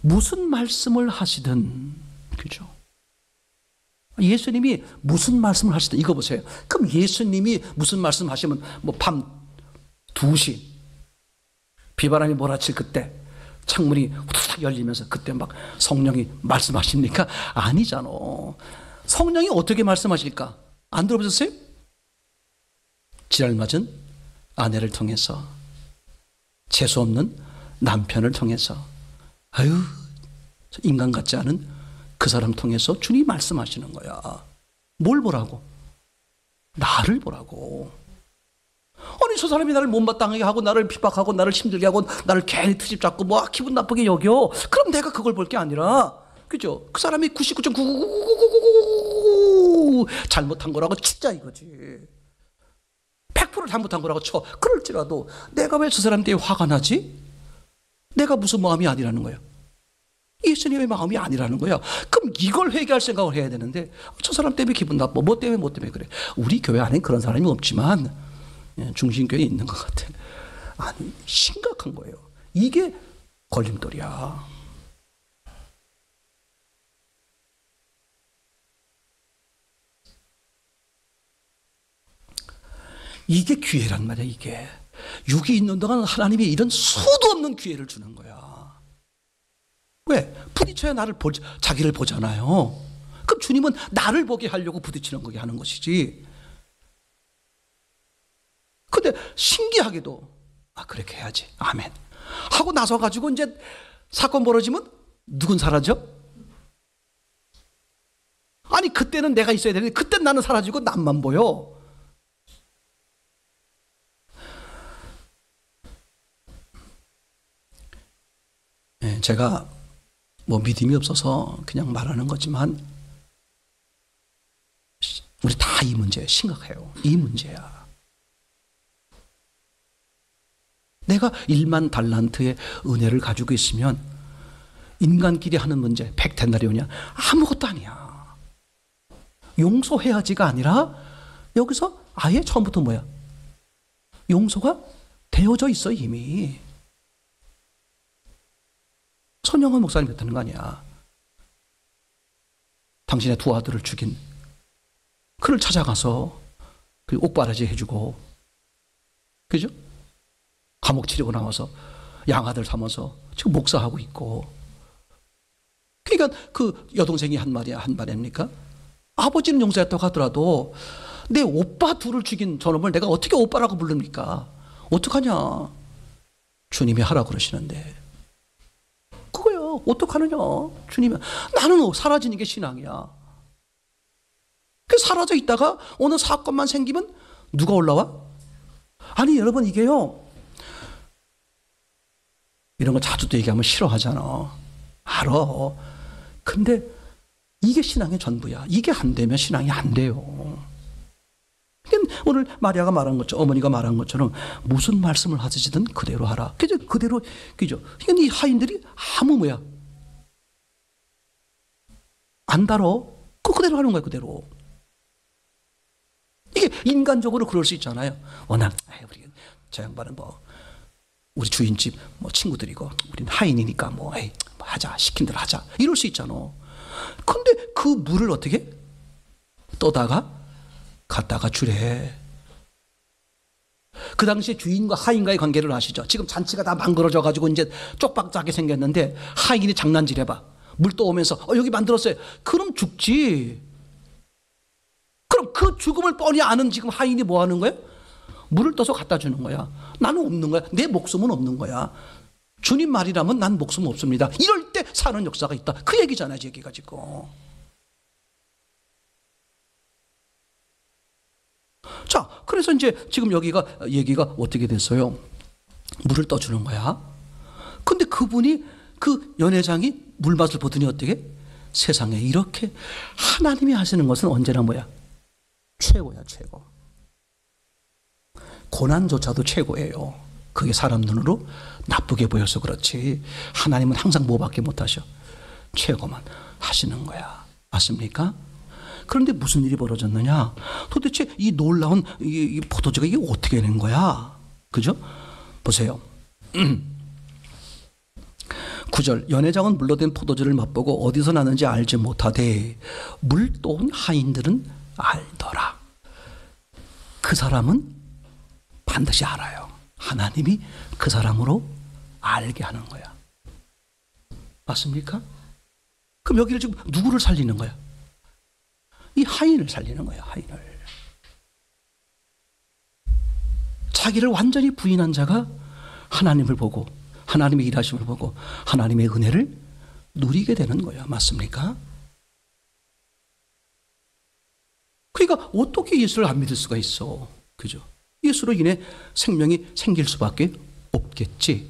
무슨 말씀을 하시든, 그죠? 예수님이 무슨 말씀을 하시든 이거 보세요. 그럼 예수님이 무슨 말씀 하시면 뭐 밤 2시 비바람이 몰아칠 그때 창문이 후딱 열리면서 그때 막 성령이 말씀하십니까? 아니잖아. 성령이 어떻게 말씀하실까? 안 들어보셨어요? 지랄 맞은 아내를 통해서, 재수 없는 남편을 통해서, 아유 인간 같지 않은 그 사람 통해서 주님이 말씀하시는 거야. 뭘 보라고? 나를 보라고. 아니 저 사람이 나를 못마땅하게 하고 나를 핍박하고 나를 힘들게 하고 나를 괜히 트집 잡고 뭐 기분 나쁘게 여겨. 그럼 내가 그걸 볼 게 아니라, 그죠? 그 사람이 99.99999 아주 잘못한 거라고 치자 이거지. 100% 잘못한 거라고 쳐. 그럴지라도 내가 왜 저 사람 때문에 화가 나지? 내가 무슨 마음이 아니라는 거야. 예수님의 마음이 아니라는 거야. 그럼 이걸 회개할 생각을 해야 되는데 저 사람 때문에 기분 나빠. 뭐 때문에 그래. 우리 교회 안에 그런 사람이 없지만 중심교회에 있는 것 같아. 아니, 심각한 거예요. 이게 걸림돌이야. 이게 기회란 말이야. 이게 육이 있는 동안 하나님이 이런 수도 없는 기회를 주는 거야. 왜? 부딪혀야 자기를 보잖아요. 그럼 주님은 나를 보게 하려고 부딪히는 거게 하는 것이지. 근데 신기하게도 그렇게 해야지. 아멘. 하고 나서 가지고 이제 사건 벌어지면 누군 사라져? 아니 그때는 내가 있어야 되는데 그때는 나는 사라지고 남만 보여. 네, 제가 뭐 믿음이 없어서 그냥 말하는 거지만 우리 다 이 문제 심각해요. 이 문제야. 내가 1만 달란트의 은혜를 가지고 있으면 인간끼리 하는 문제 100데나리온이야 아무것도 아니야. 용서해야지가 아니라 여기서 아예 처음부터 뭐야? 용서가 되어져 있어 이미. 손영원 목사님 뱉는 거 아니야. 당신의 두 아들을 죽인 그를 찾아가서 그 옥바라지 해주고, 그죠? 감옥 치르고 나와서 양아들 삼아서 지금 목사하고 있고. 그러니까 그 여동생이 한 말입니까? 아버지는 용서했다고 하더라도 내 오빠 둘을 죽인 저놈을 내가 어떻게 오빠라고 부릅니까? 어떡하냐? 주님이 하라고 그러시는데. 그거요. 어떡하느냐? 주님이. 나는 사라지는 게 신앙이야. 그 사라져 있다가 어느 사건만 생기면 누가 올라와? 아니 여러분 이게요. 이런 거 자주 또 얘기하면 싫어하잖아. 알아. 근데 이게 신앙의 전부야. 이게 안 되면 신앙이 안 돼요. 오늘 마리아가 말한 것처럼, 어머니가 말한 것처럼 무슨 말씀을 하시든 그대로 하라. 그대로, 그죠? 이 하인들이 아무 뭐야. 안 다뤄. 그대로 하는 거야, 그대로. 이게 인간적으로 그럴 수 있잖아요. 워낙, 우리 저 양반은 뭐, 우리 주인집 뭐 친구들이고, 우린 하인이니까 뭐 하자. 시킨 대로 하자. 이럴 수 있잖아. 근데 그 물을 어떻게? 떠다가 갖다가 주래. 그 당시에 주인과 하인과의 관계를 아시죠? 지금 잔치가 다 망그러져 가지고 이제 쪽박하게 생겼는데 하인이 장난질 해봐. 물 떠오면서 여기 만들었어요. 그럼 죽지. 그럼 그 죽음을 뻔히 아는 지금 하인이 뭐 하는 거야? 물을 떠서 갖다 주는 거야. 나는 없는 거야. 내 목숨은 없는 거야. 주님 말이라면 난 목숨 없습니다. 이럴 때 사는 역사가 있다. 그 얘기잖아요. 얘기가 지금. 자, 그래서 이제 지금 여기가 얘기가 어떻게 됐어요? 물을 떠주는 거야. 근데 그분이 그 연회장이 물맛을 보더니 어떻게? 세상에 이렇게 하나님이 하시는 것은 언제나 뭐야? 최고야, 최고. 고난조차도 최고예요. 그게 사람 눈으로 나쁘게 보여서 그렇지. 하나님은 항상 뭐밖에 못하셔? 최고만 하시는 거야. 맞습니까? 그런데 무슨 일이 벌어졌느냐? 도대체 이 놀라운 이 포도주가 이게 어떻게 된 거야? 그죠? 보세요. 9절 연회장은 물로 된 포도주를 맛보고 어디서 나는지 알지 못하되 물 떠온 하인들은 알더라. 그 사람은 반드시 알아요. 하나님이 그 사람으로 알게 하는 거야. 맞습니까? 그럼 여기를 지금 누구를 살리는 거야? 이 하인을 살리는 거야. 하인을. 자기를 완전히 부인한 자가 하나님을 보고 하나님의 일하심을 보고 하나님의 은혜를 누리게 되는 거야. 맞습니까? 그러니까 어떻게 예수를 안 믿을 수가 있어? 그죠? 예수로 인해 생명이 생길 수밖에 없겠지.